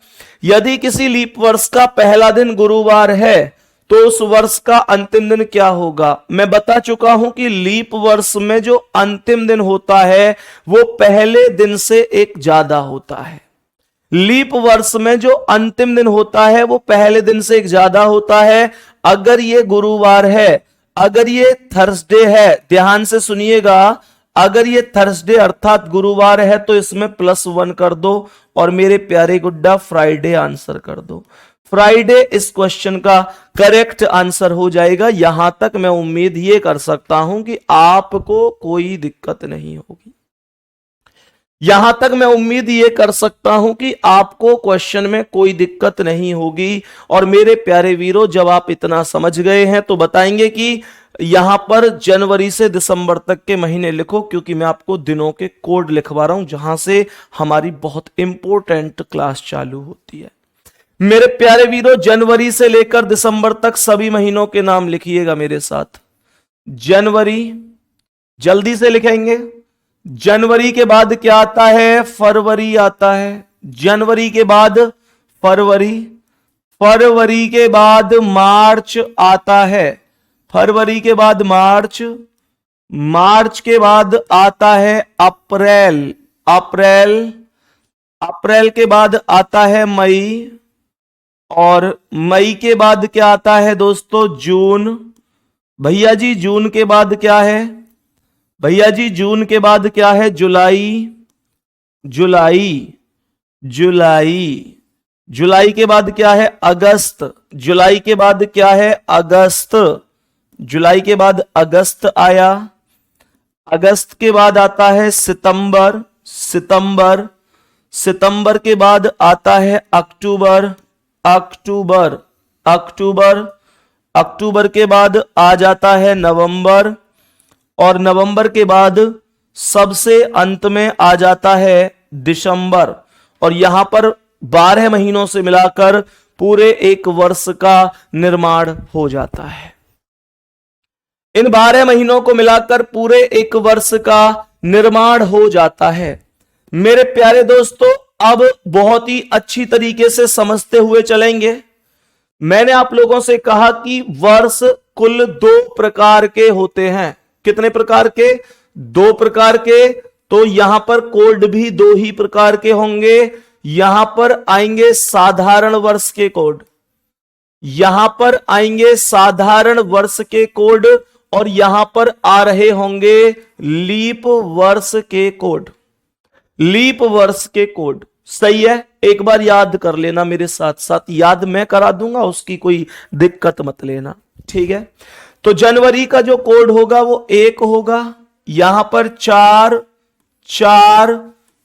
यदि किसी लीप वर्ष का पहला दिन गुरुवार है तो उस वर्ष का अंतिम दिन क्या होगा। मैं बता चुका हूं कि लीप वर्ष में जो अंतिम दिन होता है वो पहले दिन से 1 ज्यादा होता है। लीप वर्ष में जो अंतिम दिन होता है वो पहले दिन से 1 ज्यादा होता है। अगर ये गुरुवार है, अगर ये थर्सडे है, ध्यान से सुनिएगा, अगर ये थर्सडे अर्थात गुरुवार है तो इसमें +1 कर दो और मेरे प्यारे गुड्डा फ्राइडे आंसर कर दो। फ्राइडे इस क्वेश्चन का करेक्ट आंसर हो जाएगा। यहां तक मैं उम्मीद ये कर सकता हूं कि आपको कोई दिक्कत नहीं होगी। यहां तक मैं उम्मीद ये कर सकता हूं कि आपको क्वेश्चन में कोई दिक्कत नहीं होगी। और मेरे प्यारे वीरों जब आप इतना समझ गए हैं तो बताएंगे कि यहां पर जनवरी से दिसंबर तक के महीने लिखो, क्योंकि मैं आपको दिनों के कोड लिखवा रहा हूं जहां से हमारी बहुत इंपॉर्टेंट क्लास चालू होती है। मेरे प्यारे वीरों, जनवरी से लेकर दिसंबर तक सभी महीनों के नाम लिखिएगा मेरे साथ। जनवरी, जल्दी से लिखेंगे। जनवरी के बाद क्या आता है? फरवरी आता है। जनवरी के बाद फरवरी, फरवरी के बाद मार्च आता है। फरवरी के बाद मार्च, मार्च के बाद आता है अप्रैल, अप्रैल, अप्रैल के बाद आता है मई, और मई के बाद क्या आता है दोस्तों? जून। भैया जी जून के बाद क्या है? भैया जी जून के बाद क्या है? जुलाई, जुलाई, जुलाई। जुलाई के बाद क्या है? अगस्त। जुलाई के बाद क्या है? अगस्त। जुलाई के बाद अगस्त आया। अगस्त के बाद आता है सितंबर, सितंबर। सितंबर के बाद आता है अक्टूबर, अक्टूबर, अक्टूबर। अक्टूबर के बाद आ जाता है नवंबर, और नवंबर के बाद सबसे अंत में आ जाता है दिसंबर। और यहां पर 12 महीनों से मिलाकर पूरे एक वर्ष का निर्माण हो जाता है। इन 12 महीनों को मिलाकर पूरे एक वर्ष का निर्माण हो जाता है। मेरे प्यारे दोस्तों, अब बहुत ही अच्छी तरीके से समझते हुए चलेंगे। मैंने आप लोगों से कहा कि वर्ष कुल 2 प्रकार के होते हैं। कितने प्रकार के? 2 प्रकार के। तो यहां पर कोड भी 2 ही प्रकार के होंगे। यहां पर आएंगे साधारण वर्ष के कोड, यहां पर आएंगे साधारण वर्ष के कोड, और यहां पर आ रहे होंगे लीप वर्ष के कोड, लीप वर्ष के कोड। सही है? एक बार याद कर लेना मेरे साथ साथ, याद मैं करा दूंगा, उसकी कोई दिक्कत मत लेना। ठीक है? तो जनवरी का जो कोड होगा वो 1 होगा। यहां पर 4 4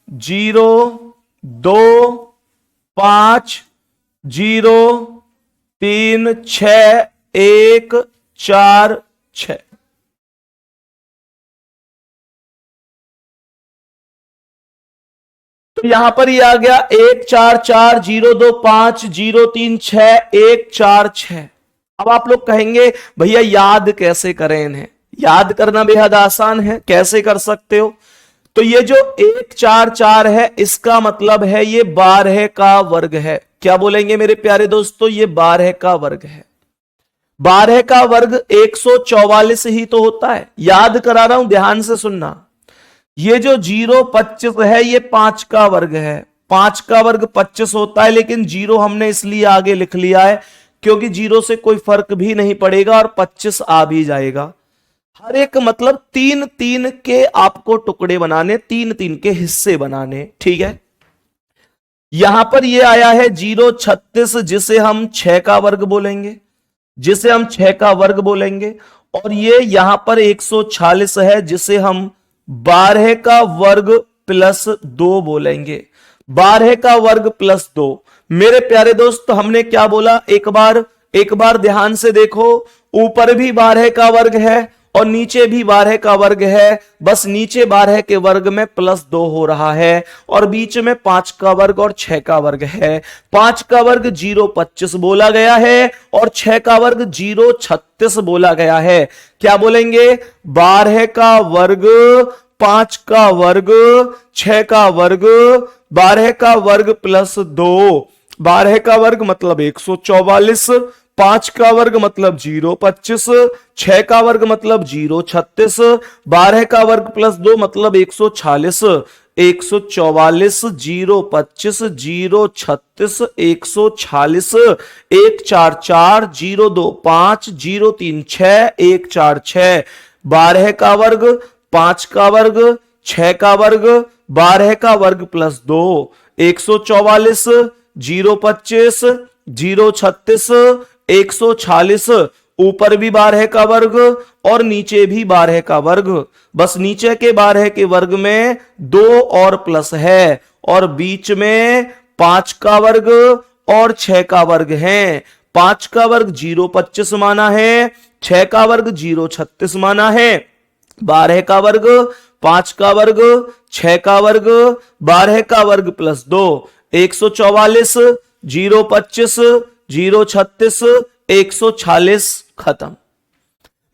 0 2 5 0 3 6 1 4 6। तो यहां पर ये आ गया 1 4 4 0 2 5 0 3 6 1 4 6। अब आप लोग कहेंगे भैया याद कैसे करें इन्हें? याद करना बेहद आसान है, कैसे कर सकते हो? तो ये जो 1 4 4 है, इसका मतलब है ये 12 का वर्ग है। क्या बोलेंगे मेरे प्यारे दोस्तों? ये 12 का वर्ग है। 12 का वर्ग 144 ही तो होता है। याद करा रहा हूं, ध्यान से सुनना। ये जो 0 25 है, ये 5 का वर्ग है। 5 का वर्ग 25 होता है, लेकिन 0 हमने इसलिए आगे लिख लिया है क्योंकि 0 से कोई फर्क भी नहीं पड़ेगा और 25 आ भी जाएगा। हर एक मतलब 3 3 के आपको टुकड़े बनाने, 3 3 के हिस्से बनाने। ठीक है? यहां पर ये आया है 0 36, जिसे हम 6 का वर्ग बोलेंगे, जिसे हम 6 का वर्ग बोलेंगे। और ये यहां पर 146 है, जिसे हम 12 का वर्ग प्लस 2 बोलेंगे। 12 का वर्ग प्लस 2। मेरे प्यारे दोस्त, हमने क्या बोला? एक बार ध्यान से देखो। ऊपर भी 12 का वर्ग है और नीचे भी 12 का वर्ग है। बस नीचे 12 के वर्ग में प्लस 2 हो रहा है, और बीच में 5 का वर्ग और 6 का वर्ग है। 5 का वर्ग 0 25 बोला गया है, और 6 का वर्ग 0 36 बोला गया है। क्या बोलेंगे? 12 का वर्ग, 5 का वर्ग, 6 का वर्ग, 12 का वर्ग प्लस 2। 12 का वर्ग मतलब 144, 5 का वर्ग मतलब 0 25, 6 का वर्ग मतलब 0 36, 12 का वर्ग प्लस 2 मतलब 146। 144 0 25 0 36 146 1 4 4 0 2 5 0 3 6 1 4 6। 12 का वर्ग, 5 का वर्ग, 6 का वर्ग, 12 का वर्ग प्लस 2। 144 0 25 0 36 146। ऊपर भी 12 का वर्ग और नीचे भी 12 का वर्ग। बस नीचे के 12 के वर्ग में 2 और प्लस है, और बीच में 5 का वर्ग और 6 का वर्ग है। 5 का वर्ग 0 25 माना है, 6 का वर्ग 0 36 माना है। 12 का वर्ग, 5 का वर्ग, 6 का वर्ग, 12 का वर्ग प्लस 2। 144 025, 036, 146, खत्म।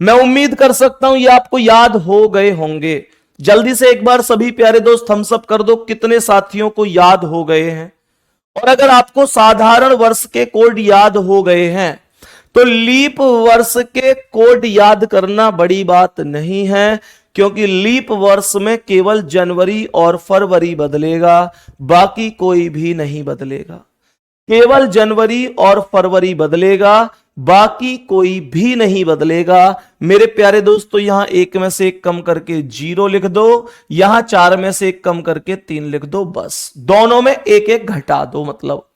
मैं उम्मीद कर सकता हूं ये आपको याद हो गए होंगे। जल्दी से एक बार सभी प्यारे दोस्त थम्स अप कर दो, कितने साथियों को याद हो गए हैं। और अगर आपको साधारण वर्ष के कोड याद हो गए हैं तो लीप वर्ष के कोड याद करना बड़ी बात नहीं है, क्योंकि लीप वर्ष में केवल जनवरी और फरवरी बदलेगा, बाकी कोई भी नहीं बदलेगा। केवल जनवरी और फरवरी बदलेगा, बाकी कोई भी नहीं बदलेगा। मेरे प्यारे दोस्तों, यहां एक में से एक कम करके 0 लिख दो, यहां 4 में से एक कम करके 3 लिख दो, बस दोनों में एक एक घटा दो। मतलब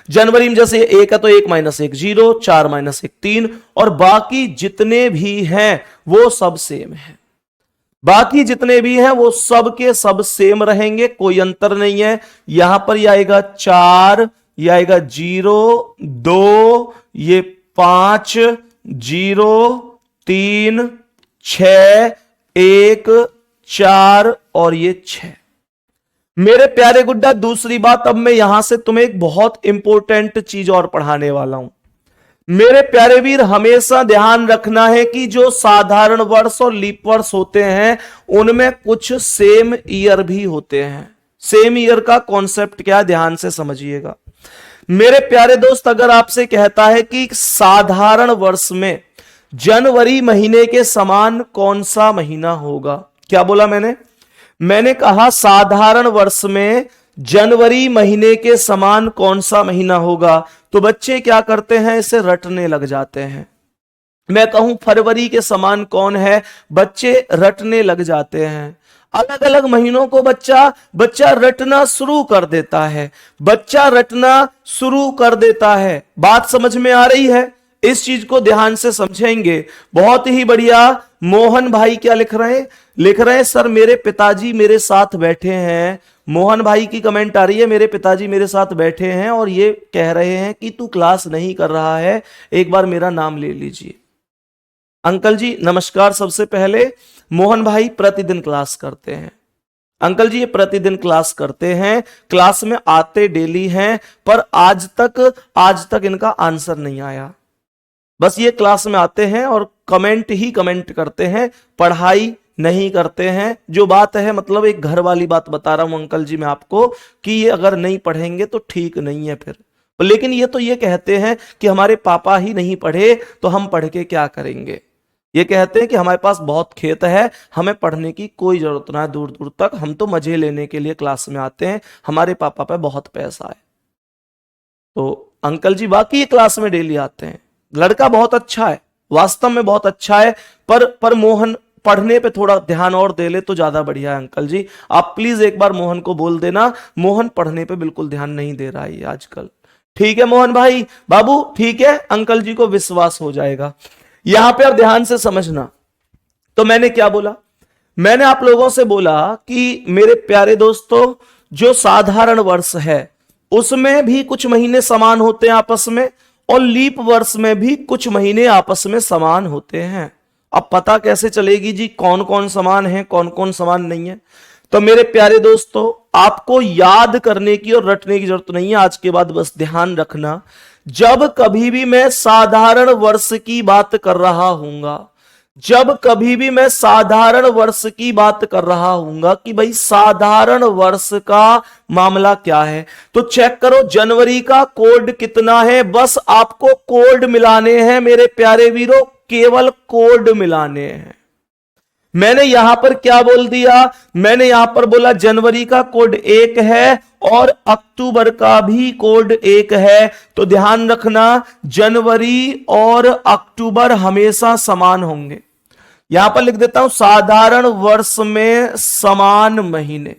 जनवरी में जैसे 1 है तो 1 - 1 0, 4 - 1 3, और बाकी जितने भी हैं वो सब सेम है। बाकी जितने भी हैं वो सब के सब सेम रहेंगे, कोई अंतर नहीं है। यहां पर यह आएगा 4, यह आएगा 0 2, ये 5 0 3 6 1 4 और ये 6। मेरे प्यारे गुड्डा, दूसरी बात, अब मैं यहां से तुम्हें एक बहुत इंपॉर्टेंट चीज और पढ़ाने वाला हूं। मेरे प्यारे वीर, हमेशा ध्यान रखना है कि जो साधारण वर्ष और लीप वर्ष होते हैं उनमें कुछ सेम ईयर भी होते हैं। सेम ईयर का कॉन्सेप्ट क्या है, ध्यान से समझिएगा। मेरे प्यारे दोस्त, अगर आपसे कहता है कि साधारण वर्ष में जनवरी महीने के समान कौन सा महीना होगा, क्या बोला मैंने कहा साधारण वर्ष में जनवरी महीने के समान कौन सा महीना होगा, तो बच्चे क्या करते हैं, इसे रटने लग जाते हैं। मैं कहूं फरवरी के समान कौन है, बच्चे रटने लग जाते हैं। अलग अलग महीनों को बच्चा रटना शुरू कर देता है, बच्चा रटना शुरू कर देता है। बात समझ में आ रही है? इस चीज को ध्यान से समझेंगे। बहुत ही बढ़िया। मोहन भाई क्या लिख रहे हैं, सर मेरे पिताजी मेरे साथ बैठे हैं। मोहन भाई की कमेंट आ रही है, मेरे पिताजी मेरे साथ बैठे हैं और ये कह रहे हैं कि तू क्लास नहीं कर रहा है, एक बार मेरा नाम ले लीजिए। अंकल जी नमस्कार। सबसे पहले मोहन भाई प्रतिदिन क्लास करते हैं। अंकल जी ये प्रतिदिन क्लास करते हैं, क्लास में आते डेली हैं, पर आज तक इनका आंसर नहीं आया। बस ये क्लास में आते हैं और कमेंट ही कमेंट करते हैं, पढ़ाई नहीं करते हैं। जो बात है, मतलब एक घर वाली बात बता रहा हूं अंकल जी मैं आपको, कि ये अगर नहीं पढ़ेंगे तो ठीक नहीं है फिर। लेकिन ये तो ये कहते हैं कि हमारे पापा ही नहीं पढ़े तो हम पढ़ के क्या करेंगे। ये कहते हैं कि हमारे पास बहुत खेत है, हमें पढ़ने की कोई जरूरत ना है दूर दूर तक, हम तो मजे लेने के लिए क्लास में आते हैं, हमारे पापा पे बहुत पैसा है। तो अंकल जी बाकी ये क्लास में डेली आते हैं। लड़का बहुत अच्छा है, वास्तव में बहुत अच्छा है, पर मोहन पढ़ने पे थोड़ा ध्यान और दे ले तो ज्यादा बढ़िया है। अंकल जी आप प्लीज एक बार मोहन को बोल देना, मोहन पढ़ने पे बिल्कुल ध्यान नहीं दे रहा है आजकल। ठीक है मोहन भाई, बाबू ठीक है, अंकल जी को विश्वास हो जाएगा। यहां पे आप ध्यान से समझना। तो मैंने क्या बोला, मैंने आप लोगों से बोला कि मेरे प्यारे दोस्तों, जो साधारण वर्ष है उसमें भी कुछ महीने समान होते हैं आपस में, और लीप वर्ष में भी कुछ महीने आपस में समान होते हैं। अब पता कैसे चलेगी जी कौन कौन समान है कौन कौन समान नहीं है? तो मेरे प्यारे दोस्तों, आपको याद करने की और रटने की जरूरत नहीं है आज के बाद, बस ध्यान रखना। जब कभी भी मैं साधारण वर्ष की बात कर रहा हूंगा, जब कभी भी मैं साधारण वर्ष की बात कर रहा हूंगा कि भाई साधारण वर्ष का मामला क्या है, तो चेक करो जनवरी का कोड कितना है। बस आपको कोड मिलाने हैं मेरे प्यारे वीरों, केवल कोड मिलाने हैं। मैंने यहां पर क्या बोल दिया, मैंने यहां पर बोला जनवरी का कोड 1 है और अक्टूबर का भी कोड 1 है। तो ध्यान रखना, जनवरी और अक्टूबर हमेशा समान होंगे। यहां पर लिख देता हूं साधारण वर्ष में समान महीने,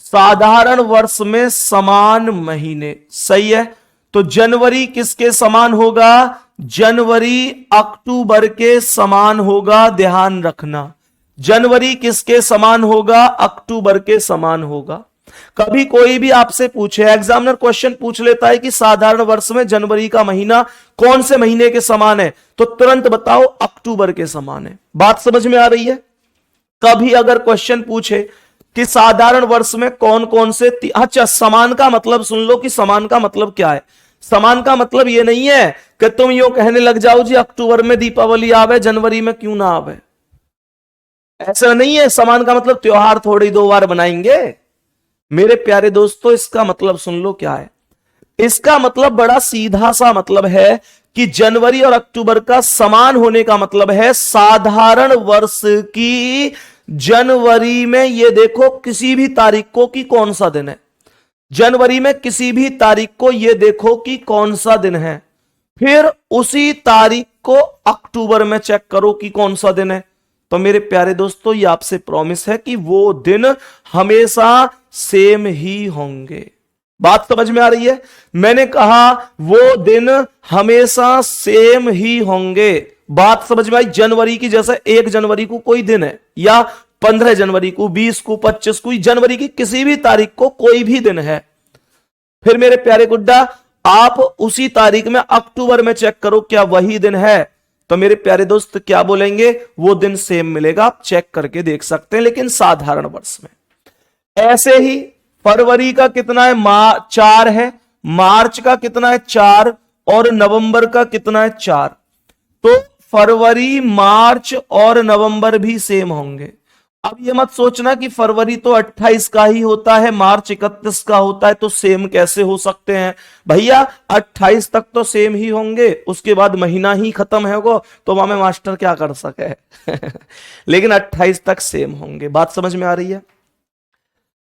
साधारण वर्ष में समान महीने, सही है। तो जनवरी किसके समान होगा, जनवरी अक्टूबर के समान होगा। ध्यान रखना, जनवरी किसके समान होगा, अक्टूबर के समान होगा। कभी कोई भी आपसे पूछे, एग्जामिनर क्वेश्चन पूछ लेता है कि साधारण वर्ष में जनवरी का महीना कौन से महीने के समान है, तो तुरंत बताओ अक्टूबर के समान है। बात समझ में आ रही है? कभी अगर क्वेश्चन पूछे कि साधारण वर्ष में कौन कौन से, अच्छा समान का मतलब सुन लो कि समान का मतलब क्या है। समान का मतलब ये नहीं है कि तुम यूं कहने लग जाओ जी अक्टूबर में दीपावली आवे जनवरी में क्यों ना आवे। ऐसा नहीं है, समान का मतलब त्योहार थोड़ी 2 बार बनाएंगे। मेरे प्यारे दोस्तों, इसका मतलब सुन लो क्या है। इसका मतलब बड़ा सीधा सा मतलब है कि जनवरी और अक्टूबर का समान होने का मतलब है साधारण वर्ष की जनवरी में ये देखो किसी भी तारीख को कि कौन सा दिन है, जनवरी में किसी भी तारीख को ये देखो कि कौन सा दिन है, फिर उसी तारीख को अक्टूबर में चेक करो कि कौन सा दिन है। तो मेरे प्यारे दोस्तों, ये आपसे प्रॉमिस है कि वो दिन हमेशा सेम ही होंगे। बात समझ में आ रही है? मैंने कहा वो दिन हमेशा सेम ही होंगे। बात समझ में आई? जनवरी की जैसे 1 जनवरी को कोई दिन है, या 15 जनवरी को, 20 को, 25 को, जनवरी की किसी भी तारीख को कोई भी दिन है, फिर मेरे प्यारे गुड्डा आप उसी तारीख में अक्टूबर में चेक करो क्या वही दिन है। तो मेरे प्यारे दोस्त क्या बोलेंगे, वो दिन सेम मिलेगा। आप चेक करके देख सकते हैं, लेकिन साधारण वर्ष में। ऐसे ही फरवरी का कितना है, 4 है, मार्च का कितना है, 4, और नवंबर का कितना है, 4। तो फरवरी, मार्च और नवंबर भी सेम होंगे। अब ये मत सोचना कि फरवरी तो 28 का ही होता है, मार्च 31 का होता है, तो सेम कैसे हो सकते हैं। भैया 28 तक तो सेम ही होंगे, उसके बाद महीना ही खत्म होगा, तो वहां में मास्टर क्या कर सके लेकिन 28 तक सेम होंगे। बात समझ में आ रही है?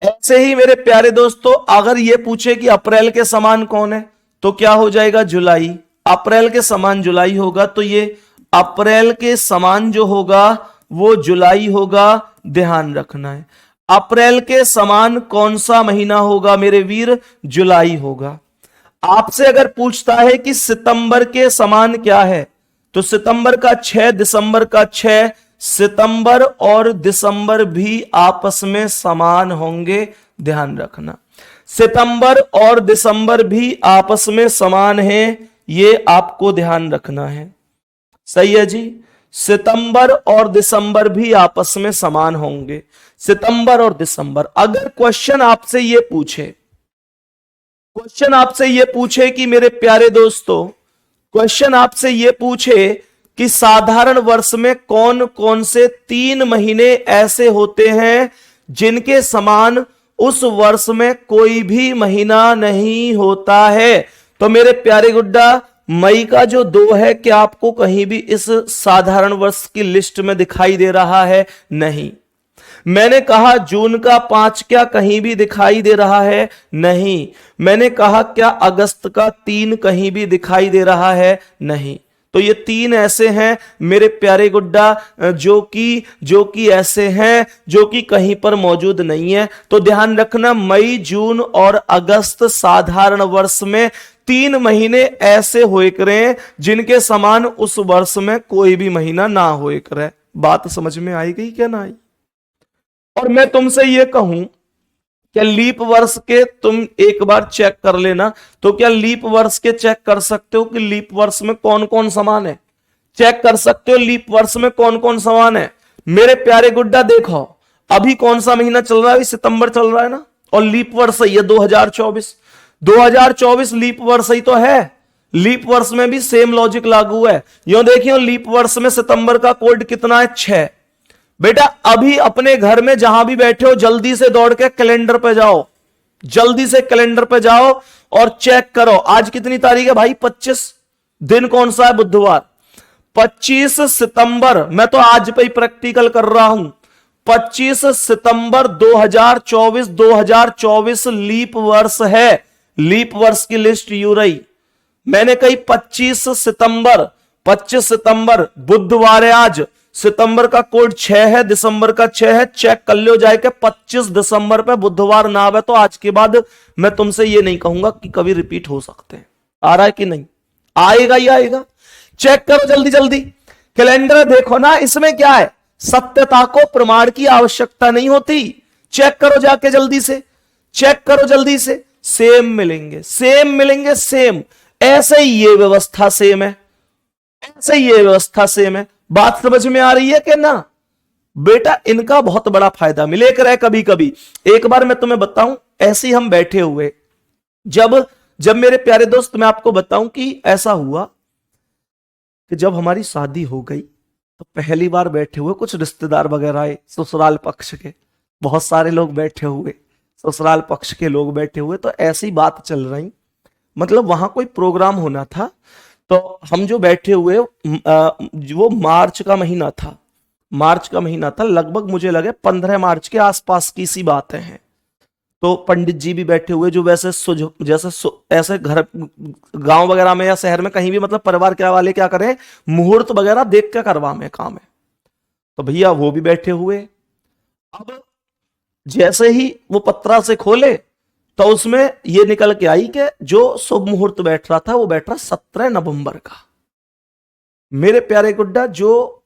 ऐसे ही मेरे प्यारे दोस्तों, अगर ये पूछे कि अप्रैल के समान कौन है, तो क्या हो जाएगा, जुलाई। अप्रैल के समान जुलाई होगा, तो ये अप्रैल के समान जो होगा वो जुलाई होगा। ध्यान रखना है, अप्रैल के समान कौन सा महीना होगा मेरे वीर, जुलाई होगा। आपसे अगर पूछता है कि सितंबर के समान क्या है, तो सितंबर का 6, दिसंबर का 6, सितंबर और दिसंबर भी आपस में समान होंगे। ध्यान रखना, सितंबर और दिसंबर भी आपस में समान है, ये आपको ध्यान रखना है। सही है जी, सितंबर और दिसंबर भी आपस में समान होंगे, सितंबर और दिसंबर। अगर क्वेश्चन आपसे ये पूछे कि मेरे प्यारे दोस्तों, क्वेश्चन आपसे ये पूछे कि साधारण वर्ष में कौन कौन से 3 महीने ऐसे होते हैं जिनके समान उस वर्ष में कोई भी महीना नहीं होता है, तो मेरे प्यारे गुड्डा मई का जो 2 है, क्या आपको कहीं भी इस साधारण वर्ष की लिस्ट में दिखाई दे रहा है? नहीं। मैंने कहा जून का 5 क्या कहीं भी दिखाई दे रहा है? नहीं। मैंने कहा क्या अगस्त का 3 कहीं भी दिखाई दे रहा है? नहीं। तो ये 3 ऐसे हैं मेरे प्यारे गुड्डा जो कि ऐसे हैं जो कि कहीं पर मौजूद नहीं है। तो ध्यान रखना, मई, जून और अगस्त साधारण वर्ष में 3 महीने ऐसे होए करें जिनके समान उस वर्ष में कोई भी महीना ना होए करे। बात समझ में आई गई क्या ना आई? और मैं तुमसे ये कहूं, क्या लीप वर्ष के तुम एक बार चेक कर लेना, तो क्या लीप वर्ष के चेक कर सकते हो कि लीप वर्ष में कौन कौन समान है? चेक कर सकते हो लीप वर्ष में कौन कौन समान है। मेरे प्यारे गुड्डा देखो, अभी कौन सा महीना चल रहा है, अभी सितंबर चल रहा है ना, और लीप वर्ष ही है 2024 लीप वर्ष ही तो है। लीप वर्ष में भी सेम लॉजिक लागू है। यो देखिए, लीप वर्ष में सितंबर का कोड कितना है, 6। बेटा अभी अपने घर में जहां भी बैठे हो जल्दी से दौड़ के कैलेंडर पे जाओ, जल्दी से कैलेंडर पे जाओ और चेक करो आज कितनी तारीख है भाई, 25। दिन कौन सा है, बुधवार, 25 सितंबर। मैं तो आज पे ही प्रैक्टिकल कर रहा हूं। 25 सितंबर 2024 लीप वर्ष है। लीप वर्ष की लिस्ट यू रही, मैंने कही 25 सितंबर बुधवार है आज। सितंबर का कोड 6 है, दिसंबर का 6 है। चेक कर लो जाए कि 25 दिसंबर पे बुधवार ना आवे तो आज के बाद मैं तुमसे ये नहीं कहूंगा कि कभी रिपीट हो सकते हैं। आ रहा है कि नहीं? आएगा ही आएगा। चेक करो जल्दी जल्दी, कैलेंडर देखो ना, इसमें क्या है, सत्यता को प्रमाण की आवश्यकता नहीं होती। चेक करो जाके जल्दी से, चेक करो जल्दी से। सेम मिलेंगे, सेम मिलेंगे, सेम। ऐसे ही ये व्यवस्था सेम है, ऐसे ही ये व्यवस्था सेम है। बात समझ में आ रही है कि ना? बेटा इनका बहुत बड़ा फायदा मिलेकर है। कभी कभी एक बार मैं तुम्हें बताऊं, ऐसे ही हम बैठे हुए, जब मेरे प्यारे दोस्त मैं आपको बताऊं कि ऐसा हुआ कि जब हमारी शादी हो गई तो पहली बार बैठे हुए कुछ रिश्तेदार वगैरह आए, ससुराल पक्ष के बहुत सारे लोग बैठे हुए, ससुराल पक्ष के लोग बैठे हुए, तो ऐसी बात चल रही, मतलब वहां कोई प्रोग्राम होना था। तो हम जो बैठे हुए वो मार्च का महीना था, मार्च का महीना था, लगभग मुझे लगे 15 मार्च के आसपास की सी बातें हैं। तो पंडित जी भी बैठे हुए, जो वैसे ऐसे घर गांव वगैरह में या शहर में कहीं भी मतलब परिवार के वाले क्या करें, मुहूर्त वगैरह देख के करवा में काम है। तो भैया वो भी बैठे हुए। अब जैसे ही वो पत्रा से खोले तो उसमें ये निकल के आई कि जो शुभ मुहूर्त बैठ रहा था वो बैठ रहा 17 नवंबर का। मेरे प्यारे गुड्डा, जो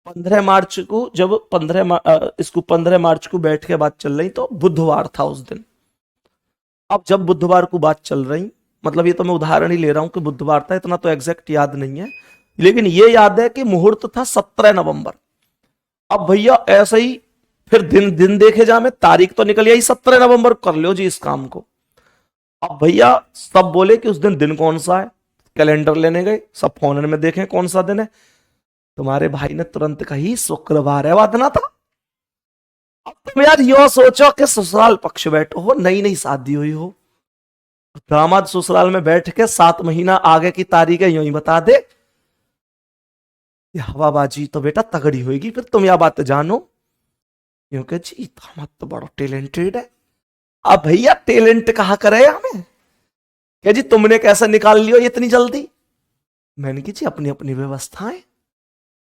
15 मार्च को जब 15 मार्च को बैठ के बात चल रही, तो बुधवार था उस दिन। अब जब बुधवार को बात चल रही, मतलब ये तो मैं उदाहरण ही ले रहा हूं कि बुधवार था, इतना तो एग्जैक्ट याद नहीं है, लेकिन ये याद है कि मुहूर्त था 17 नवंबर। अब भैया ऐसे ही फिर दिन दिन देखे जा में, तारीख तो निकल आई 17 नवंबर, कर लो जी इस काम को। अब भैया सब बोले कि उस दिन कौन सा है, कैलेंडर लेने गए, सब फोन में देखें कौन सा दिन है। तुम्हारे भाई ने तुरंत कही शुक्रवार है, वादना था। अब तुम यार यो सोचो कि ससुराल पक्ष बैठो हो, नई नई शादी हुई हो, दामाद ससुराल में बैठ के 7 महीना आगे की तारीखें यूं ही बता दे, हवाबाजी तो बेटा तगड़ी होगी। फिर तुम यह बात जानो, क्योंकि जी दामाद तो बड़ा टैलेंटेड है। अब भैया टैलेंट कहा करे हमें, क्या जी तुमने कैसे निकाल लियो इतनी जल्दी। मैंने की जी अपनी अपनी व्यवस्थाएं,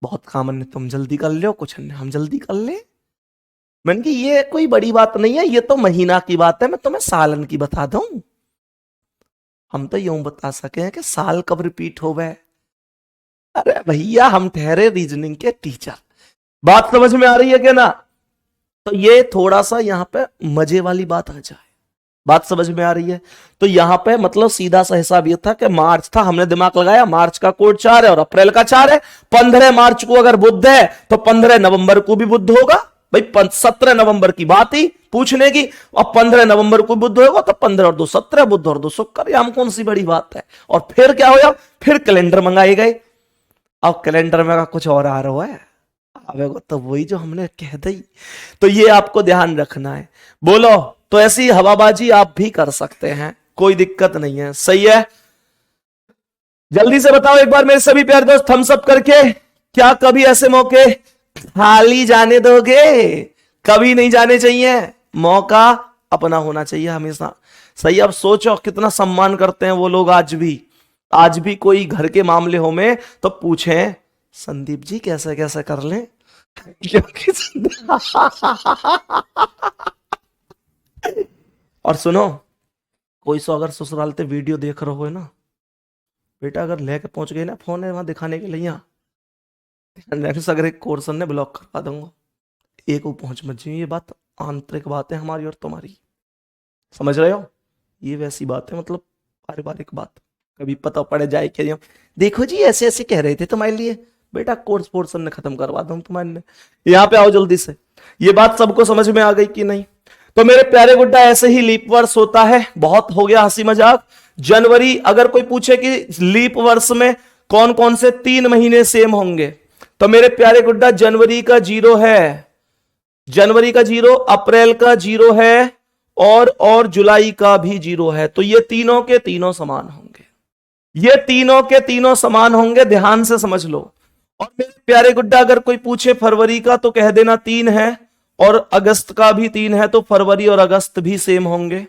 बहुत काम ने तुम जल्दी कर लियो, कुछ ने हम जल्दी कर ले। मैंने की ये कोई बड़ी बात नहीं है, ये तो महीना की बात है, मैं तुम्हें सालन की बता दूं। हम तो यूं बता सके हैं कि साल कब रिपीट हो गए। अरे भैया हम ठहरे रीजनिंग के टीचर, बात समझ में आ रही है क्या ना। तो ये थोड़ा सा यहाँ पे मजे वाली बात आ जाए, बात समझ में आ रही है। तो यहाँ पे मतलब सीधा सा हिसाब ये था कि मार्च था, हमने दिमाग लगाया मार्च का कोड 4 है और अप्रैल का 4 है। 15 मार्च को अगर बुध है तो 15 नवंबर को भी बुध होगा भाई, 17 नवंबर की बात ही पूछने की। अब 15 नवंबर को बुध होगा तो 15 और 2 17, बुध और 2 शुक्र, हम कौन सी बड़ी बात है। और फिर क्या होया, फिर कैलेंडर मंगाए गए। अब कैलेंडर में कुछ और आ रहा है, आवेगा तो वही जो हमने कह दी। तो ये आपको ध्यान रखना है। बोलो, तो ऐसी हवाबाजी आप भी कर सकते हैं, कोई दिक्कत नहीं है, सही है। जल्दी से बताओ एक बार मेरे सभी प्यारे दोस्त थम्स अप करके, क्या कभी ऐसे मौके खाली जाने दोगे? कभी नहीं जाने चाहिए, मौका अपना होना चाहिए हमेशा, सही। अब सोचो कितना सम्मान करते हैं वो लोग आज भी कोई घर के मामले हो में तो पूछें संदीप जी कैसे कैसे कर लें, क्योंकि और सुनो, कोई सो अगर ससुराल ते वीडियो देख रहे हो ना बेटा, अगर लेके पहुंच गए ना फोन है वहां दिखाने के लिए, अगर एक कोर्सन ने ब्लॉक करवा दूंगा, एक वो पहुंच मत जाइए। ये बात आंतरिक बात है हमारी और तुम्हारी, समझ रहे हो। ये वैसी बात है, मतलब पारिवारिक बात, कभी पता पड़ जाए कि देखो जी ऐसे ऐसे कह रहे थे तुम्हारे लिए, बेटा कोर्स पोर्सन ने खत्म करवा दूं तुम्हारे ने। यहां पे आओ जल्दी से, ये बात सबको समझ में आ गई कि नहीं। तो मेरे प्यारे गुड्डा ऐसे ही लीप वर्ष होता है, बहुत हो गया हंसी मजाक। जनवरी, अगर कोई पूछे कि लीप वर्ष में कौन कौन से 3 महीने सेम होंगे, तो मेरे प्यारे गुड्डा जनवरी का 0 है, जनवरी का 0, अप्रैल का 0 है और जुलाई का भी 0 है। तो ये तीनों के तीनों समान होंगे, ये तीनों के तीनों समान होंगे, ध्यान से समझ लो। और मेरे प्यारे गुड्डा अगर कोई पूछे फरवरी का तो कह देना 3 है, और अगस्त का भी 3 है, तो फरवरी और अगस्त भी सेम होंगे।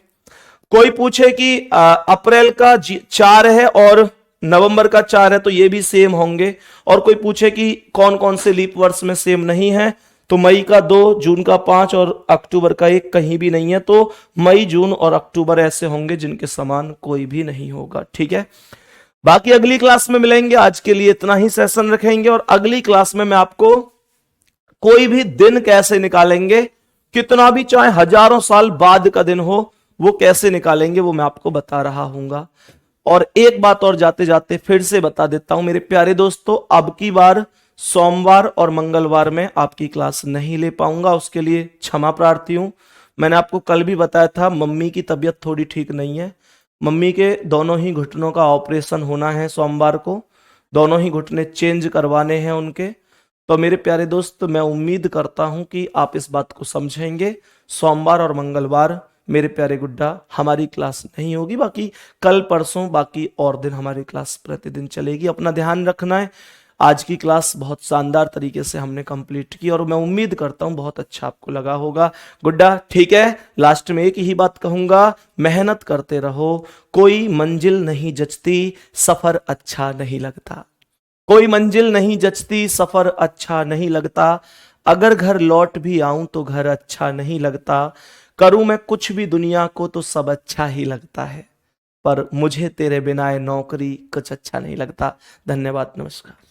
कोई पूछे कि अप्रैल का 4 है और नवंबर का 4 है, तो ये भी सेम होंगे। और कोई पूछे कि कौन कौन से लीप वर्ष में सेम नहीं है, तो मई का 2, जून का 5 और अक्टूबर का 1 कहीं भी नहीं है। तो मई, जून और अक्टूबर ऐसे होंगे जिनके समान कोई भी नहीं होगा, ठीक है। बाकी अगली क्लास में मिलेंगे, आज के लिए इतना ही सेशन रखेंगे, और अगली क्लास में मैं आपको कोई भी दिन कैसे निकालेंगे, कितना भी चाहे हजारों साल बाद का दिन हो, वो कैसे निकालेंगे वो मैं आपको बता रहा हूंगा। और एक बात और जाते जाते फिर से बता देता हूं मेरे प्यारे दोस्तों, अब की बार सोमवार और मंगलवार में आपकी क्लास नहीं ले पाऊंगा, उसके लिए क्षमा प्रार्थी हूं। मैंने आपको कल भी बताया था मम्मी की तबीयत थोड़ी ठीक नहीं है, मम्मी के दोनों ही घुटनों का ऑपरेशन होना है सोमवार को, दोनों ही घुटने चेंज करवाने हैं उनके। तो मेरे प्यारे दोस्त, मैं उम्मीद करता हूं कि आप इस बात को समझेंगे। सोमवार और मंगलवार मेरे प्यारे गुड्डा हमारी क्लास नहीं होगी, बाकी कल परसों बाकी और दिन हमारी क्लास प्रतिदिन चलेगी। अपना ध्यान रखना है। आज की क्लास बहुत शानदार तरीके से हमने कंप्लीट की और मैं उम्मीद करता हूं बहुत अच्छा आपको लगा होगा। गुड्डा ठीक है, लास्ट में एक ही बात कहूंगा, मेहनत करते रहो। कोई मंजिल नहीं जचती, सफर अच्छा नहीं लगता। कोई मंजिल नहीं जचती, सफर अच्छा नहीं लगता। अगर घर लौट भी आऊं तो घर अच्छा नहीं लगता। करूं मैं कुछ भी दुनिया को तो सब अच्छा ही लगता है, पर मुझे तेरे बिना ये नौकरी कुछ अच्छा नहीं लगता। धन्यवाद, नमस्कार।